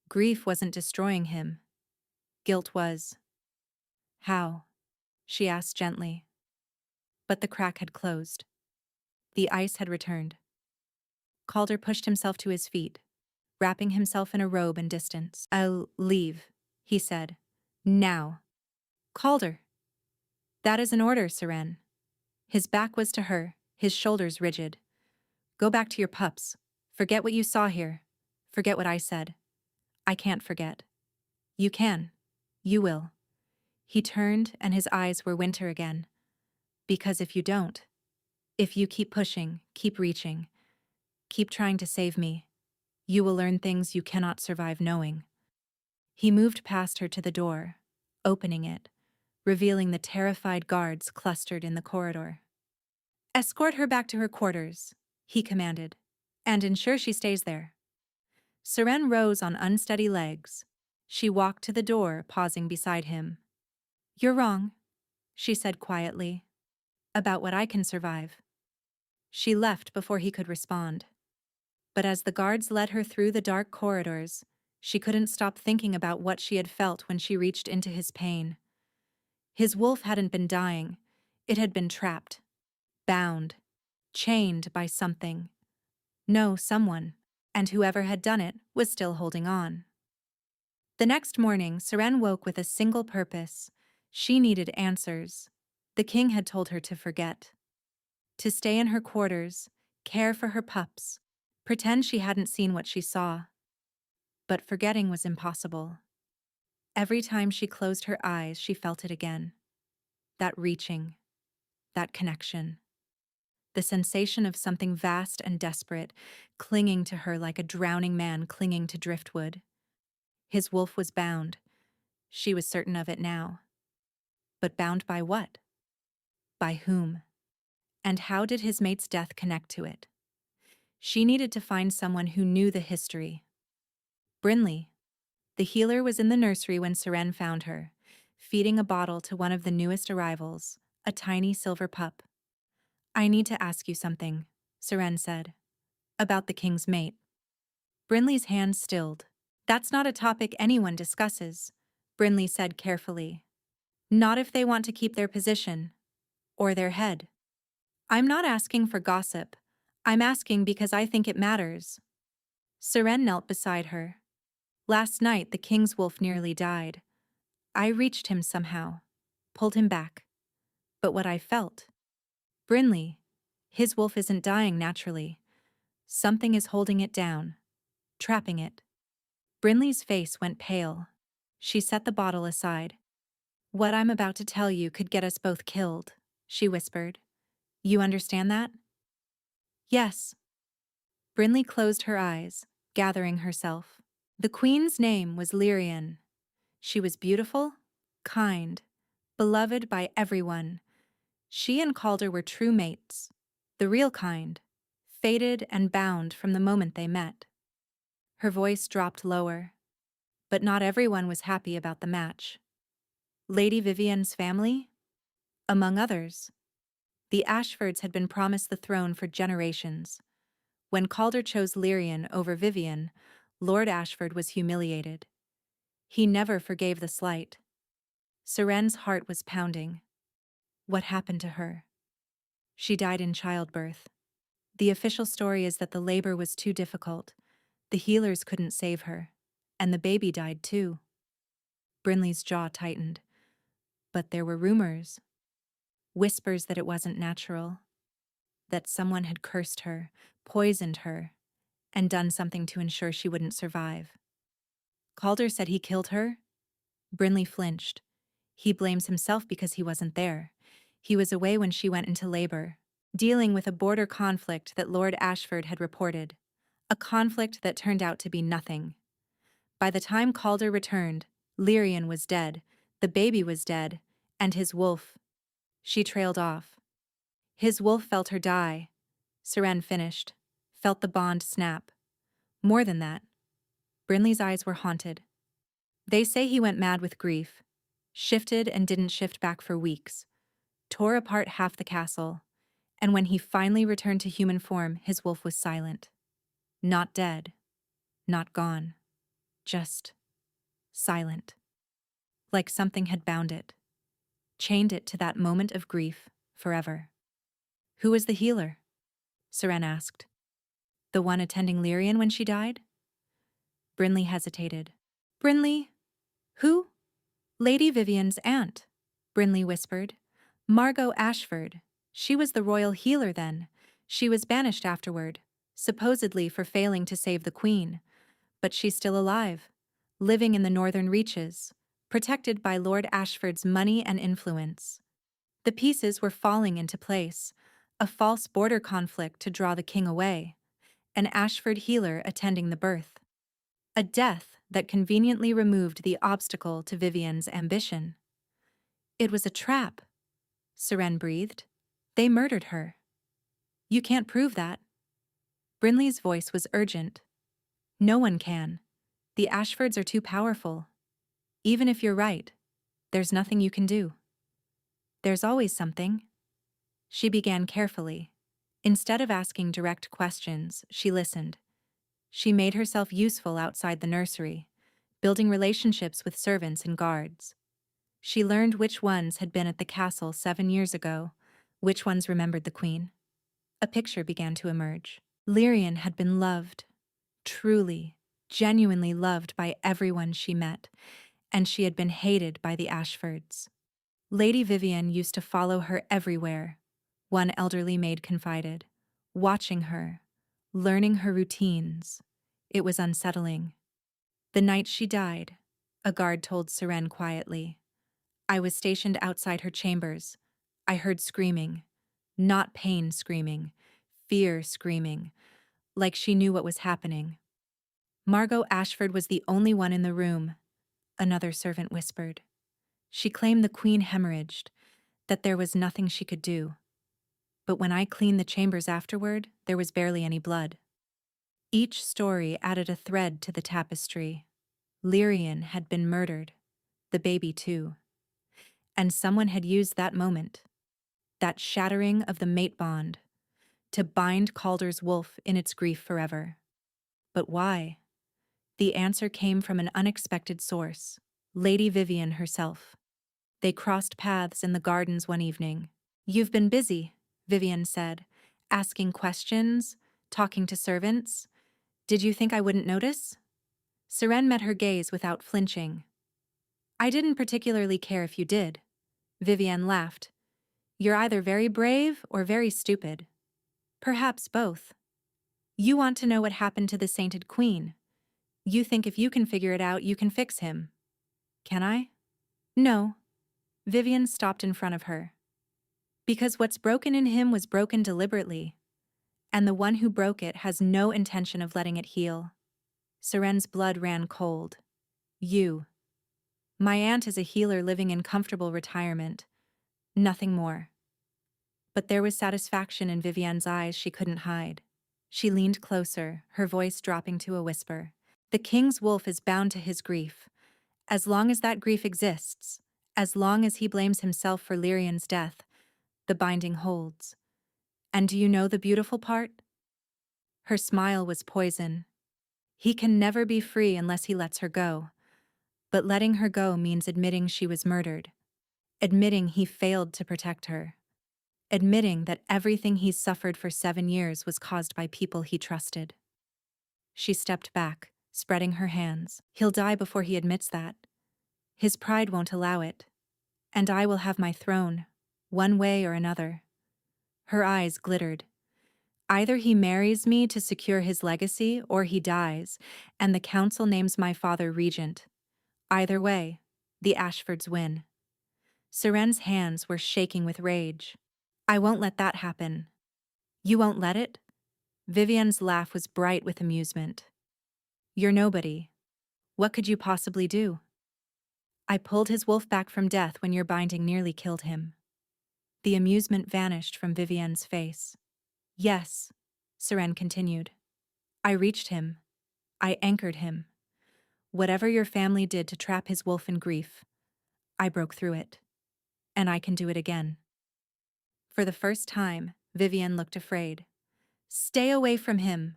Grief wasn't destroying him. Guilt was. "How?" she asked gently. But the crack had closed. The ice had returned. Calder pushed himself to his feet, wrapping himself in a robe and distance. "I'll leave," he said. "Now." "Calder." "That is an order, Seren." His back was to her, his shoulders rigid. "Go back to your pups. Forget what you saw here. Forget what I said. I can't forget. You can. You will." He turned and his eyes were winter again. "Because if you don't, if you keep pushing, keep reaching, keep trying to save me, you will learn things you cannot survive knowing." He moved past her to the door, opening it, revealing the terrified guards clustered in the corridor. "Escort her back to her quarters," he commanded, "and ensure she stays there." Seren rose on unsteady legs. She walked to the door, pausing beside him. "You're wrong," she said quietly. "About what I can survive." She left before he could respond. But as the guards led her through the dark corridors, she couldn't stop thinking about what she had felt when she reached into his pain. His wolf hadn't been dying. It had been trapped, bound, chained by something. No, someone. And whoever had done it was still holding on. The next morning, Seren woke with a single purpose. She needed answers. The king had told her to forget. To stay in her quarters, care for her pups, pretend she hadn't seen what she saw. But forgetting was impossible. Every time she closed her eyes, she felt it again. That reaching, that connection. The sensation of something vast and desperate, clinging to her like a drowning man clinging to driftwood. His wolf was bound. She was certain of it now. But bound by what? By whom? And how did his mate's death connect to it? She needed to find someone who knew the history. Brinley. The healer was in the nursery when Seren found her, feeding a bottle to one of the newest arrivals, a tiny silver pup. "I need to ask you something," Seren said. "About the king's mate." Brinley's hand stilled. "That's not a topic anyone discusses," Brinley said carefully. "Not if they want to keep their position. Or their head. I'm not asking for gossip. I'm asking because I think it matters." Seren knelt beside her. "Last night the king's wolf nearly died. I reached him somehow, pulled him back. But what I felt. Brinley, his wolf isn't dying naturally. Something is holding it down, trapping it." Brinley's face went pale. She set the bottle aside. "What I'm about to tell you could get us both killed," she whispered. "You understand that?" "Yes." Brinley closed her eyes, gathering herself. The queen's name was Lyrian. She was beautiful, kind, beloved by everyone. She and Calder were true mates, the real kind, fated and bound from the moment they met. Her voice dropped lower. But not everyone was happy about the match. Lady Vivian's family? Among others. The Ashfords had been promised the throne for generations. When Calder chose Lyrian over Vivian, Lord Ashford was humiliated. He never forgave the slight. Seren's heart was pounding. What happened to her? She died in childbirth. The official story is that the labor was too difficult. The healers couldn't save her. And the baby died too. Brinley's jaw tightened. But there were rumors. Whispers that it wasn't natural. That someone had cursed her, poisoned her, and done something to ensure she wouldn't survive. Calder said he killed her. Brinley flinched. He blames himself because he wasn't there. He was away when she went into labor, dealing with a border conflict that Lord Ashford had reported. A conflict that turned out to be nothing. By the time Calder returned, Lyrian was dead, the baby was dead, and his wolf. She trailed off. His wolf felt her die. Seren finished, felt the bond snap. More than that. Brinley's eyes were haunted. They say he went mad with grief, shifted and didn't shift back for weeks, tore apart half the castle, and when he finally returned to human form, his wolf was silent. Not dead, not gone, just silent. Like something had bound it, chained it to that moment of grief forever. Who was the healer? Seren asked. The one attending Lyrian when she died? Brinley hesitated. Brinley? Who? Lady Vivian's aunt, Brinley whispered. Margot Ashford. She was the royal healer then. She was banished afterward, supposedly for failing to save the queen. But she's still alive, living in the northern reaches, protected by Lord Ashford's money and influence. The pieces were falling into place, a false border conflict to draw the king away, an Ashford healer attending the birth. A death that conveniently removed the obstacle to Vivian's ambition. It was a trap, Seren breathed. They murdered her. You can't prove that. Brinley's voice was urgent. No one can. The Ashfords are too powerful. Even if you're right, there's nothing you can do. There's always something. She began carefully. Instead of asking direct questions, she listened. She made herself useful outside the nursery, building relationships with servants and guards. She learned which ones had been at the castle 7 years ago, which ones remembered the queen. A picture began to emerge. Lyrian had been loved, truly, genuinely loved by everyone she met, and she had been hated by the Ashfords. Lady Vivian used to follow her everywhere, one elderly maid confided, watching her, learning her routines. It was unsettling. The night she died, a guard told Seren quietly. I was stationed outside her chambers. I heard screaming. Not pain screaming, fear screaming, like she knew what was happening. Margot Ashford was the only one in the room, another servant whispered. She claimed the queen hemorrhaged, that there was nothing she could do. But when I cleaned the chambers afterward, there was barely any blood. Each story added a thread to the tapestry. Lyrian had been murdered, the baby too. And someone had used that moment, that shattering of the mate bond, to bind Calder's wolf in its grief forever. But why? The answer came from an unexpected source, Lady Vivian herself. They crossed paths in the gardens one evening. You've been busy, Vivian said, asking questions, talking to servants. Did you think I wouldn't notice? Seren met her gaze without flinching. I didn't particularly care if you did. Vivian laughed. You're either very brave or very stupid. Perhaps both. You want to know what happened to the sainted queen. You think if you can figure it out, you can fix him. Can I? No. Vivian stopped in front of her. Because what's broken in him was broken deliberately, and the one who broke it has no intention of letting it heal. Seren's blood ran cold. You. My aunt is a healer living in comfortable retirement. Nothing more. But there was satisfaction in Vivian's eyes she couldn't hide. She leaned closer, her voice dropping to a whisper. The king's wolf is bound to his grief. As long as that grief exists, as long as he blames himself for Lyrian's death, the binding holds. And do you know the beautiful part? Her smile was poison. He can never be free unless he lets her go. But letting her go means admitting she was murdered. Admitting he failed to protect her. admitting that everything he's suffered for 7 years was caused by people he trusted. She stepped back, spreading her hands. He'll die before he admits that. His pride won't allow it. And I will have my throne, one way or another. Her eyes glittered. Either he marries me to secure his legacy, or he dies, and the council names my father regent. Either way, the Ashfords win. Seren's hands were shaking with rage. I won't let that happen. You won't let it? Vivian's laugh was bright with amusement. You're nobody. What could you possibly do? I pulled his wolf back from death when your binding nearly killed him. The amusement vanished from Vivian's face. Yes, Seren continued. I reached him. I anchored him. Whatever your family did to trap his wolf in grief, I broke through it. And I can do it again. For the first time, Vivian looked afraid. Stay away from him,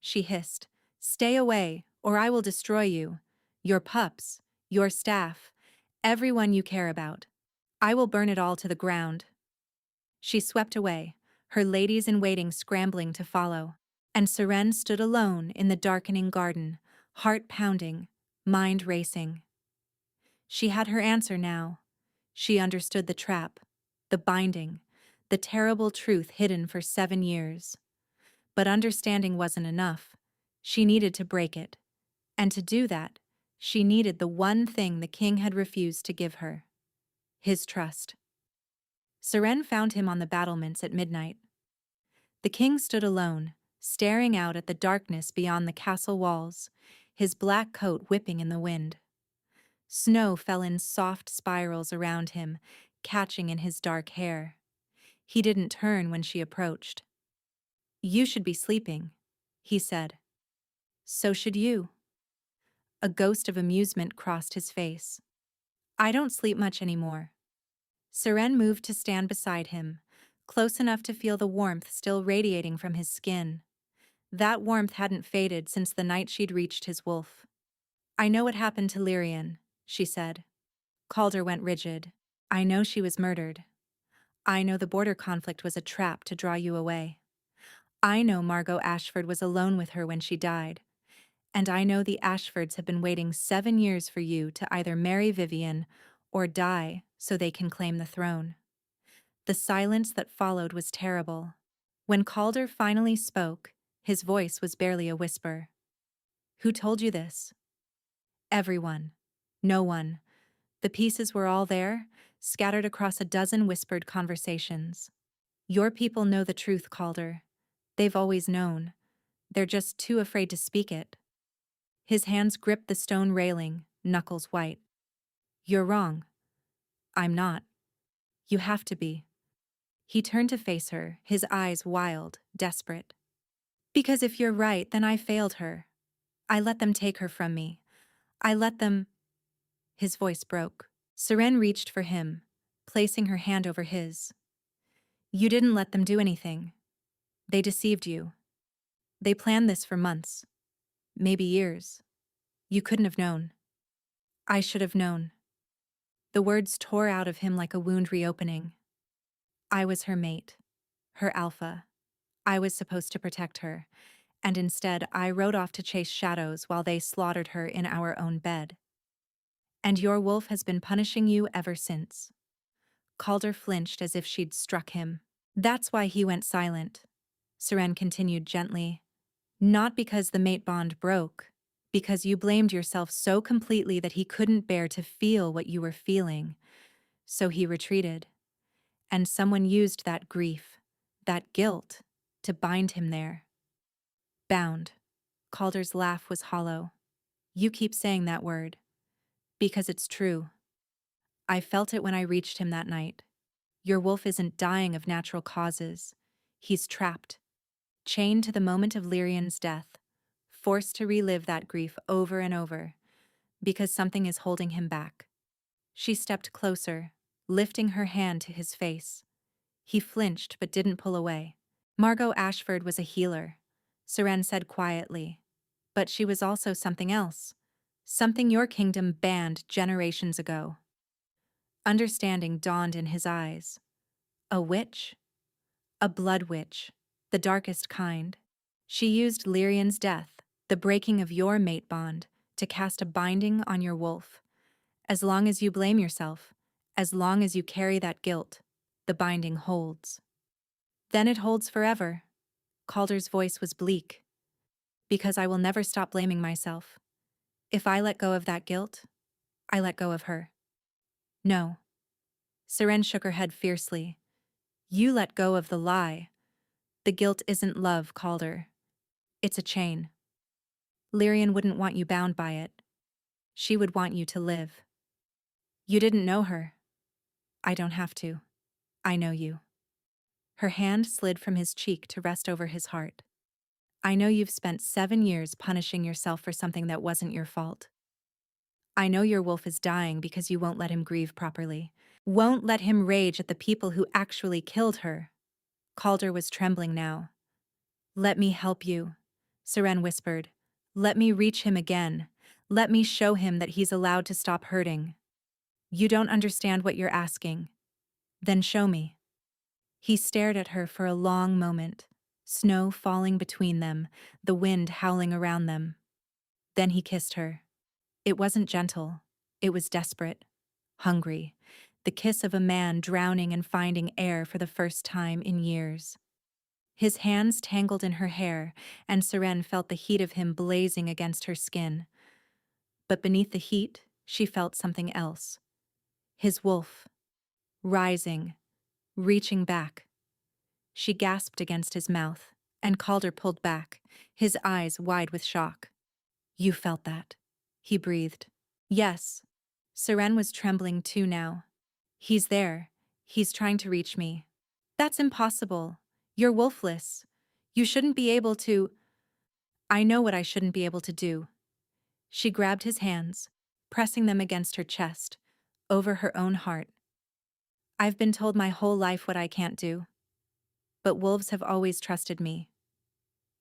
she hissed. Stay away, or I will destroy you. Your pups, your staff, everyone you care about. I will burn it all to the ground. She swept away, her ladies-in-waiting scrambling to follow, and Seren stood alone in the darkening garden, heart pounding, mind racing. She had her answer now. She understood the trap, the binding, the terrible truth hidden for 7 years. But understanding wasn't enough. She needed to break it. And to do that, she needed the one thing the king had refused to give her: his trust. Seren found him on the battlements at midnight. The king stood alone, staring out at the darkness beyond the castle walls, his black coat whipping in the wind. Snow fell in soft spirals around him, catching in his dark hair. He didn't turn when she approached. You should be sleeping, he said. So should you. A ghost of amusement crossed his face. I don't sleep much anymore. Seren moved to stand beside him, close enough to feel the warmth still radiating from his skin. That warmth hadn't faded since the night she'd reached his wolf. I know what happened to Lyrian, she said. Calder went rigid. I know she was murdered. I know the border conflict was a trap to draw you away. I know Margot Ashford was alone with her when she died. And I know the Ashfords have been waiting 7 years for you to either marry Vivian or die so they can claim the throne. The silence that followed was terrible. When Calder finally spoke, his voice was barely a whisper. Who told you this? Everyone. No one. The pieces were all there, scattered across a dozen whispered conversations. Your people know the truth, Calder. They've always known. They're just too afraid to speak it. His hands gripped the stone railing, knuckles white. You're wrong. I'm not. You have to be. He turned to face her, his eyes wild, desperate. Because if you're right, then I failed her. I let them take her from me. I let them... His voice broke. Seren reached for him, placing her hand over his. You didn't let them do anything. They deceived you. They planned this for months. Maybe years. You couldn't have known. I should have known. The words tore out of him like a wound reopening. I was her mate, her alpha. I was supposed to protect her, and instead I rode off to chase shadows while they slaughtered her in our own bed. And your wolf has been punishing you ever since. Calder flinched as if she'd struck him. That's why he went silent, Seren continued gently. Not because the mate bond broke, because you blamed yourself so completely that he couldn't bear to feel what you were feeling. So he retreated. And someone used that grief, that guilt, to bind him there. Bound. Calder's laugh was hollow. You keep saying that word. Because it's true. I felt it when I reached him that night. Your wolf isn't dying of natural causes. He's trapped. Chained to the moment of Lyrian's death. Forced to relive that grief over and over. Because something is holding him back. She stepped closer, lifting her hand to his face. He flinched but didn't pull away. Margot Ashford was a healer, Seren said quietly. But she was also something else. Something your kingdom banned generations ago. Understanding dawned in his eyes. A witch? A blood witch, the darkest kind. She used Lyrian's death, the breaking of your mate bond, to cast a binding on your wolf. As long as you blame yourself, as long as you carry that guilt, the binding holds. Then it holds forever. Calder's voice was bleak. Because I will never stop blaming myself. If I let go of that guilt, I let go of her. No. Seren shook her head fiercely. You let go of the lie. The guilt isn't love, Calder. It's a chain. Lyrian wouldn't want you bound by it. She would want you to live. You didn't know her. I don't have to. I know you. Her hand slid from his cheek to rest over his heart. I know you've spent 7 years punishing yourself for something that wasn't your fault. I know your wolf is dying because you won't let him grieve properly. Won't let him rage at the people who actually killed her. Calder was trembling now. Let me help you, Seren whispered. Let me reach him again. Let me show him that he's allowed to stop hurting. You don't understand what you're asking. Then show me. He stared at her for a long moment, snow falling between them, the wind howling around them. Then he kissed her. It wasn't gentle. It was desperate, hungry, the kiss of a man drowning and finding air for the first time in years. His hands tangled in her hair, and Seren felt the heat of him blazing against her skin. But beneath the heat, she felt something else. His wolf. Rising, reaching back. She gasped against his mouth, and Calder pulled back, his eyes wide with shock. You felt that, he breathed. Yes. Seren was trembling too now. He's there. He's trying to reach me. That's impossible. You're wolfless. You shouldn't be able to. I know what I shouldn't be able to do. She grabbed his hands, pressing them against her chest, over her own heart. I've been told my whole life what I can't do. But wolves have always trusted me.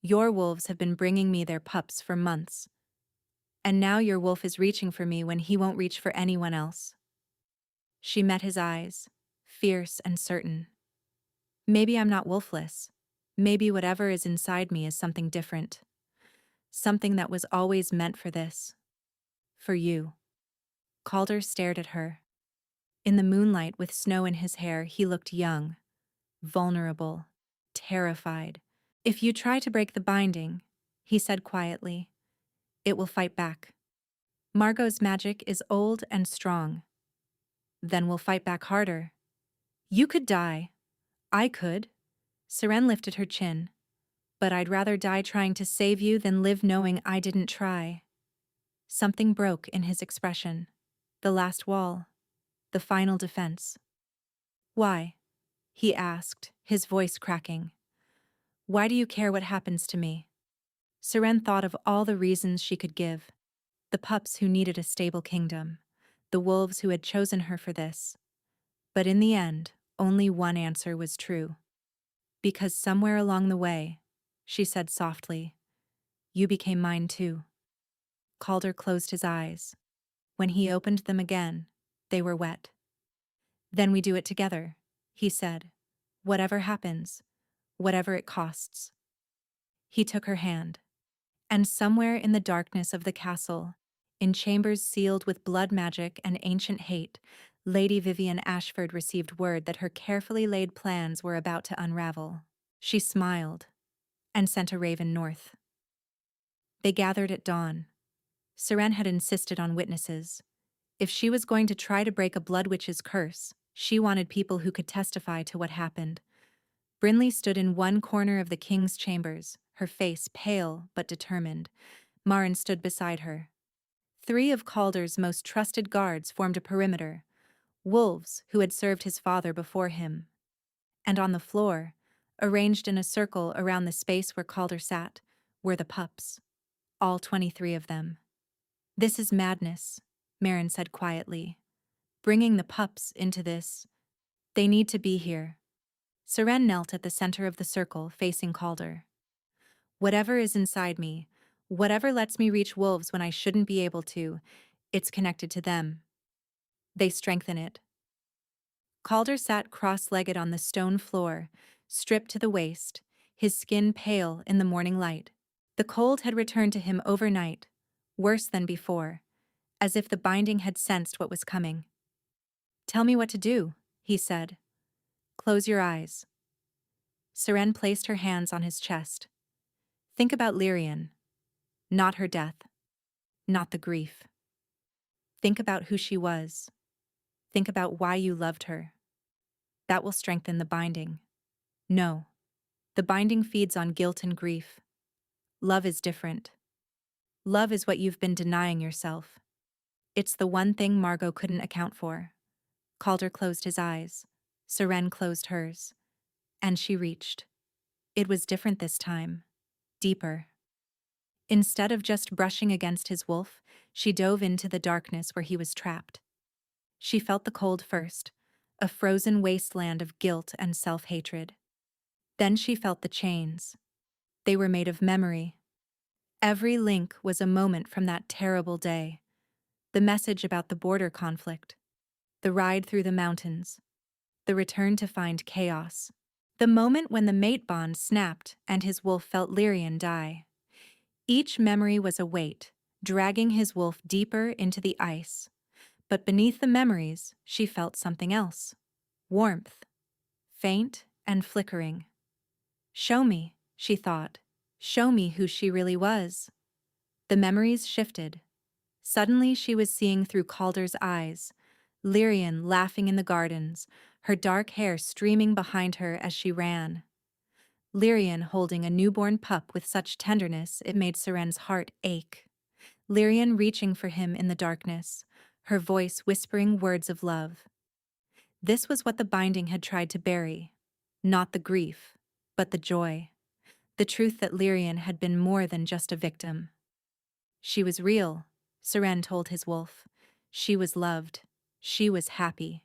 Your wolves have been bringing me their pups for months. And now your wolf is reaching for me when he won't reach for anyone else. She met his eyes, fierce and certain. Maybe I'm not wolfless. Maybe whatever is inside me is something different. Something that was always meant for this. For you. Calder stared at her. In the moonlight with snow in his hair, he looked young, vulnerable, terrified. If you try to break the binding, he said quietly, it will fight back. Margot's magic is old and strong. Then we'll fight back harder. You could die. I could. Seren lifted her chin. But I'd rather die trying to save you than live knowing I didn't try. Something broke in his expression. The last wall. The final defense. Why? He asked, his voice cracking. Why do you care what happens to me? Seren thought of all the reasons she could give. The pups who needed a stable kingdom. The wolves who had chosen her for this. But in the end, only one answer was true. Because somewhere along the way, she said softly, you became mine too. Calder closed his eyes. When he opened them again, they were wet. Then we do it together, he said. Whatever happens, whatever it costs. He took her hand. And somewhere in the darkness of the castle, in chambers sealed with blood magic and ancient hate, Lady Vivian Ashford received word that her carefully laid plans were about to unravel. She smiled and sent a raven north. They gathered at dawn. Seren had insisted on witnesses. If she was going to try to break a blood witch's curse, she wanted people who could testify to what happened. Brinley stood in one corner of the king's chambers, her face pale but determined. Maren stood beside her. 3 of Calder's most trusted guards formed a perimeter, wolves who had served his father before him. And on the floor, arranged in a circle around the space where Calder sat, were the pups. All 23 of them. This is madness, Maren said quietly. Bringing the pups into this. They need to be here. Seren knelt at the center of the circle, facing Calder. Whatever is inside me, whatever lets me reach wolves when I shouldn't be able to, it's connected to them. They strengthen it. Calder sat cross-legged on the stone floor, stripped to the waist, his skin pale in the morning light. The cold had returned to him overnight, worse than before, as if the binding had sensed what was coming. "Tell me what to do," he said. "Close your eyes." Seren placed her hands on his chest. "Think about Lyrian. Not her death. Not the grief. Think about who she was. Think about why you loved her. That will strengthen the binding." "No. The binding feeds on guilt and grief. Love is different. Love is what you've been denying yourself. It's the one thing Margot couldn't account for." Calder closed his eyes. Seren closed hers. And she reached. It was different this time. Deeper. Instead of just brushing against his wolf, she dove into the darkness where he was trapped. She felt the cold first, a frozen wasteland of guilt and self-hatred. Then she felt the chains. They were made of memory. Every link was a moment from that terrible day. The message about the border conflict. The ride through the mountains. The return to find chaos. The moment when the mate bond snapped and his wolf felt Lyrian die. Each memory was a weight, dragging his wolf deeper into the ice. But beneath the memories, she felt something else. Warmth. Faint and flickering. "Show me," she thought. "Show me who she really was." The memories shifted. Suddenly she was seeing through Calder's eyes, Lyrian laughing in the gardens, her dark hair streaming behind her as she ran. Lyrian holding a newborn pup with such tenderness it made Seren's heart ache. Lyrian reaching for him in the darkness, her voice whispering words of love. This was what the binding had tried to bury. Not the grief, but the joy. The truth that Lyrian had been more than just a victim. She was real, Seren told his wolf. She was loved. She was happy.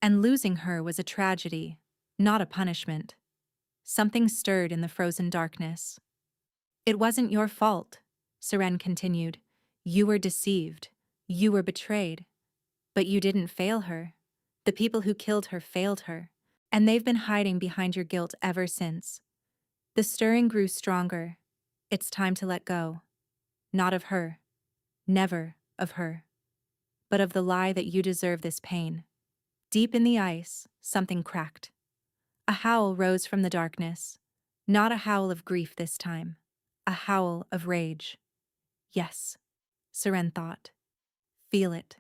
And losing her was a tragedy, not a punishment. Something stirred in the frozen darkness. "It wasn't your fault," Seren continued. "You were deceived. You were betrayed. But you didn't fail her. The people who killed her failed her. And they've been hiding behind your guilt ever since." The stirring grew stronger. It's time to let go. Not of her. Never of her. But of the lie that you deserve this pain. Deep in the ice, something cracked. A howl rose from the darkness. Not a howl of grief this time. A howl of rage. Yes, Seren thought. Feel it.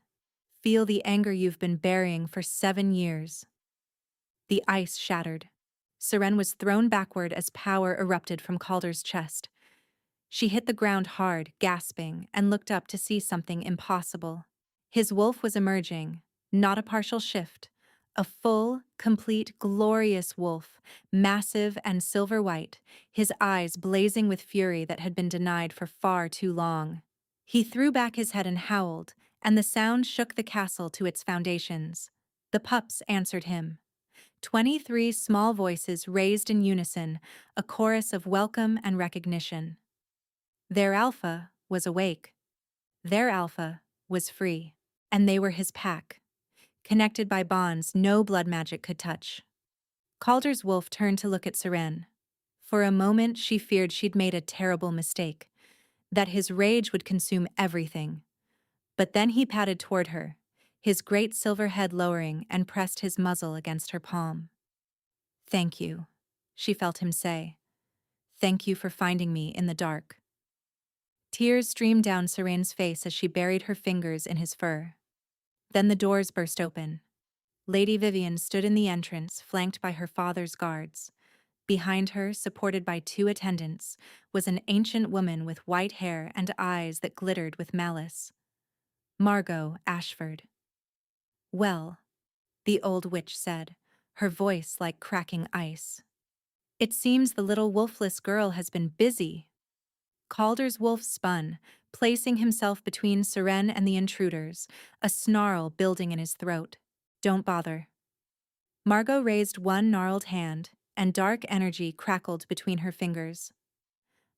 Feel the anger you've been burying for 7 years. The ice shattered. Seren was thrown backward as power erupted from Calder's chest. She hit the ground hard, gasping, and looked up to see something impossible. His wolf was emerging, not a partial shift. A full, complete, glorious wolf, massive and silver white, his eyes blazing with fury that had been denied for far too long. He threw back his head and howled, and the sound shook the castle to its foundations. The pups answered him. 23 small voices raised in unison, a chorus of welcome and recognition. Their alpha was awake. Their alpha was free. And they were his pack, connected by bonds no blood magic could touch. Calder's wolf turned to look at Seren. For a moment she feared she'd made a terrible mistake, that his rage would consume everything. But then he padded toward her, his great silver head lowering, and pressed his muzzle against her palm. "Thank you," she felt him say. "Thank you for finding me in the dark." Tears streamed down Seren's face as she buried her fingers in his fur. Then the doors burst open. Lady Vivian stood in the entrance, flanked by her father's guards. Behind her, supported by 2 attendants, was an ancient woman with white hair and eyes that glittered with malice. Margot Ashford. "Well," the old witch said, her voice like cracking ice. "It seems the little wolfless girl has been busy." Calder's wolf spun, placing himself between Seren and the intruders, a snarl building in his throat. "Don't bother." Margot raised one gnarled hand, and dark energy crackled between her fingers.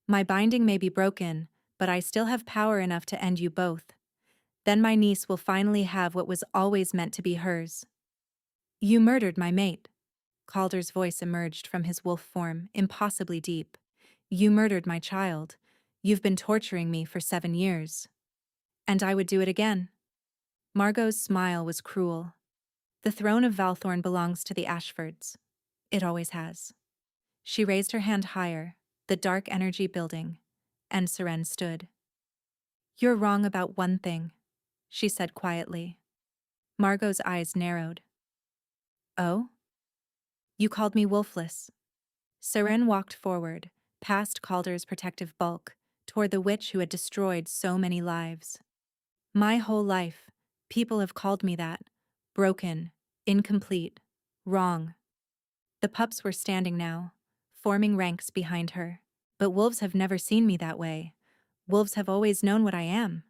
"My binding may be broken, but I still have power enough to end you both. Then my niece will finally have what was always meant to be hers." "You murdered my mate." Calder's voice emerged from his wolf form, impossibly deep. You murdered my child. You've been torturing me for 7 years. And I would do it again. Margot's smile was cruel. The throne of Valthorn belongs to the Ashfords. It always has. She raised her hand higher, the dark energy building, and Seren stood. You're wrong about one thing, she said quietly. Margot's eyes narrowed. Oh? You called me wolfless. Seren walked forward, past Calder's protective bulk, toward the witch who had destroyed so many lives. My whole life, people have called me that. Broken, incomplete, wrong. The pups were standing now, forming ranks behind her. But wolves have never seen me that way. Wolves have always known what I am.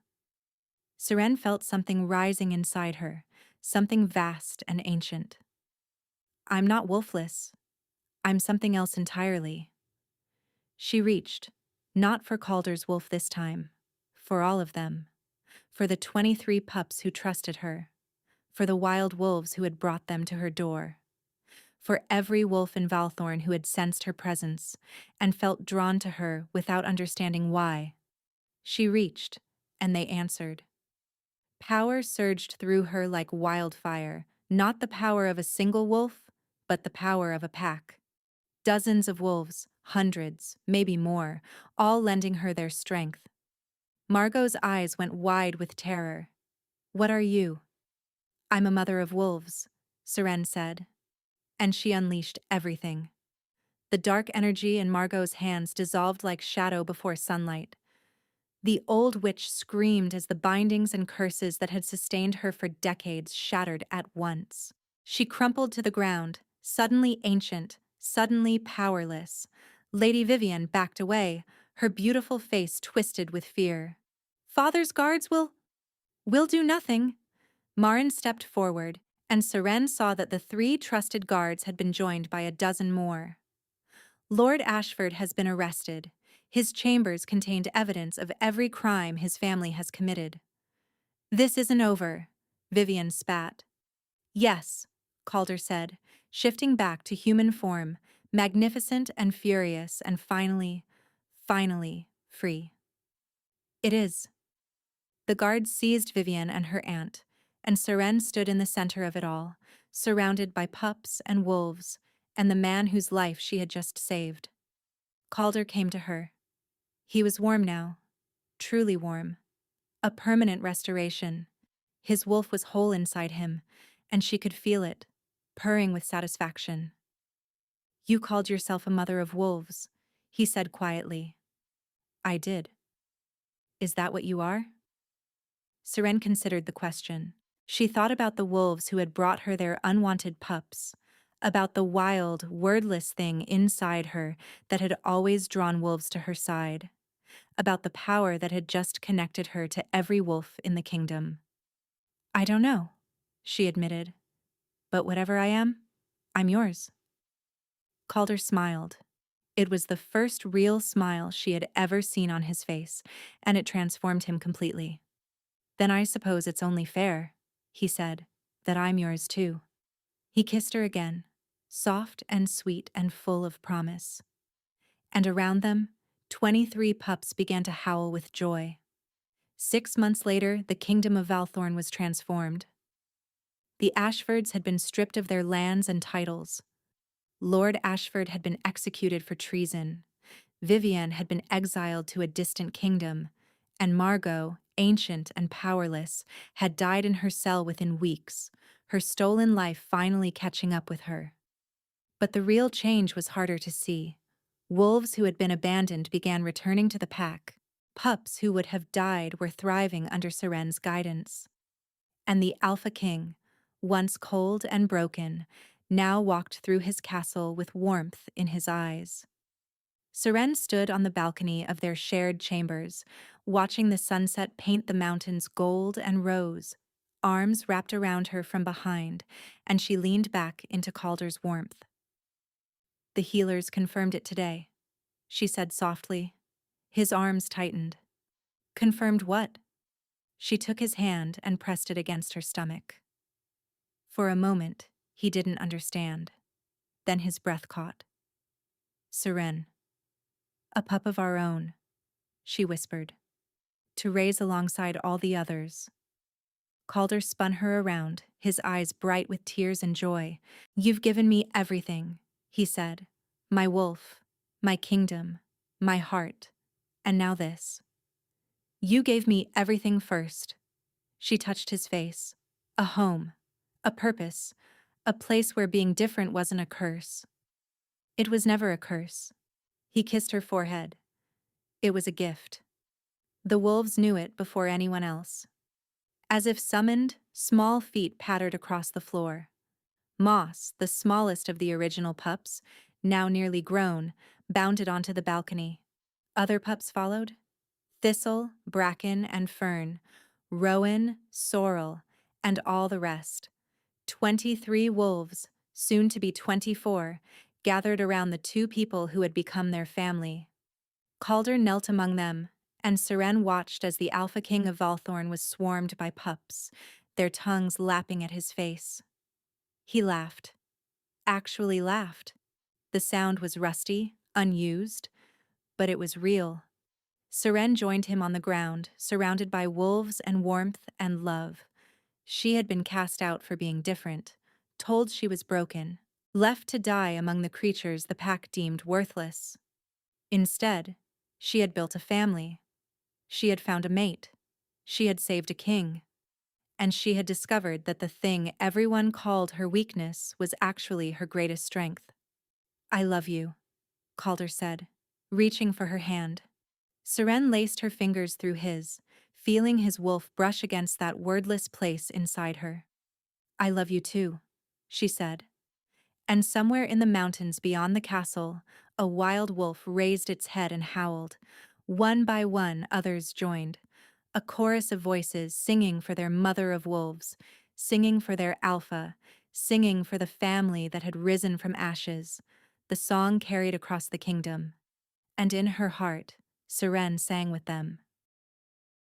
Seren felt something rising inside her, something vast and ancient. I'm not wolfless. I'm something else entirely. She reached, not for Calder's wolf this time, for all of them, for the 23 pups who trusted her, for the wild wolves who had brought them to her door, for every wolf in Valthorn who had sensed her presence and felt drawn to her without understanding why. She reached, and they answered. Power surged through her like wildfire, not the power of a single wolf, but the power of a pack. Dozens of wolves, hundreds, maybe more, all lending her their strength. Margot's eyes went wide with terror. What are you? I'm a mother of wolves, Seren said. And she unleashed everything. The dark energy in Margot's hands dissolved like shadow before sunlight. The old witch screamed as the bindings and curses that had sustained her for decades shattered at once. She crumpled to the ground, suddenly ancient, suddenly powerless. Lady Vivian backed away, her beautiful face twisted with fear. Father's guards will do nothing. Marin stepped forward, and Seren saw that the 3 trusted guards had been joined by a dozen more. Lord Ashford has been arrested. His chambers contained evidence of every crime his family has committed. This isn't over, Vivian spat. Yes, Calder said, shifting back to human form, magnificent and furious and finally free. It is. The guards seized Vivian and her aunt, and Seren stood in the center of it all, surrounded by pups and wolves, and the man whose life she had just saved. Calder came to her. He was warm now, truly warm. A permanent restoration. His wolf was whole inside him, and she could feel it, purring with satisfaction. You called yourself a mother of wolves, he said quietly. I did. Is that what you are? Seren considered the question. She thought about the wolves who had brought her their unwanted pups, about the wild, wordless thing inside her that had always drawn wolves to her side, about the power that had just connected her to every wolf in the kingdom. I don't know, she admitted. But whatever I am, I'm yours. Calder smiled. It was the first real smile she had ever seen on his face, and it transformed him completely. Then I suppose it's only fair, he said, that I'm yours too. He kissed her again, soft and sweet and full of promise. And around them, 23 pups began to howl with joy. 6 months later, the kingdom of Valthorn was transformed. The Ashfords had been stripped of their lands and titles. Lord Ashford had been executed for treason. Vivian had been exiled to a distant kingdom, and Margot, ancient and powerless, had died in her cell within weeks, her stolen life finally catching up with her. But the real change was harder to see. Wolves who had been abandoned began returning to the pack. Pups who would have died were thriving under Seren's guidance. And the Alpha King, once cold and broken, now walked through his castle with warmth in his eyes. Seren stood on the balcony of their shared chambers, watching the sunset paint the mountains gold and rose, arms wrapped around her from behind, and she leaned back into Calder's warmth. The healers confirmed it today, she said softly. His arms tightened. Confirmed what? She took his hand and pressed it against her stomach. For a moment, he didn't understand. Then his breath caught. Seren. A pup of our own, she whispered. To raise alongside all the others. Calder spun her around, his eyes bright with tears and joy. You've given me everything, he said. My wolf, my kingdom, my heart, and now this. You gave me everything first. She touched his face. A home, a purpose, a place where being different wasn't a curse. It was never a curse. He kissed her forehead. It was a gift. The wolves knew it before anyone else. As if summoned, small feet pattered across the floor. Moss, the smallest of the original pups, now nearly grown, bounded onto the balcony. Other pups followed. Thistle, bracken, and fern, rowan, sorrel, and all the rest. 23 wolves, soon to be 24, gathered around the two people who had become their family. Calder knelt among them, and Seren watched as the Alpha King of Valthorn was swarmed by pups, their tongues lapping at his face. He laughed. Actually laughed. The sound was rusty, unused, but it was real. Seren joined him on the ground, surrounded by wolves and warmth and love. She had been cast out for being different, told she was broken, left to die among the creatures the pack deemed worthless. Instead, she had built a family. She had found a mate. She had saved a king. And she had discovered that the thing everyone called her weakness was actually her greatest strength. I love you, Calder said, reaching for her hand. Seren laced her fingers through his, feeling his wolf brush against that wordless place inside her. I love you too, she said. And somewhere in the mountains beyond the castle, a wild wolf raised its head and howled. One by one, others joined. A chorus of voices singing for their mother of wolves, singing for their alpha, singing for the family that had risen from ashes. The song carried across the kingdom. And in her heart, Seren sang with them.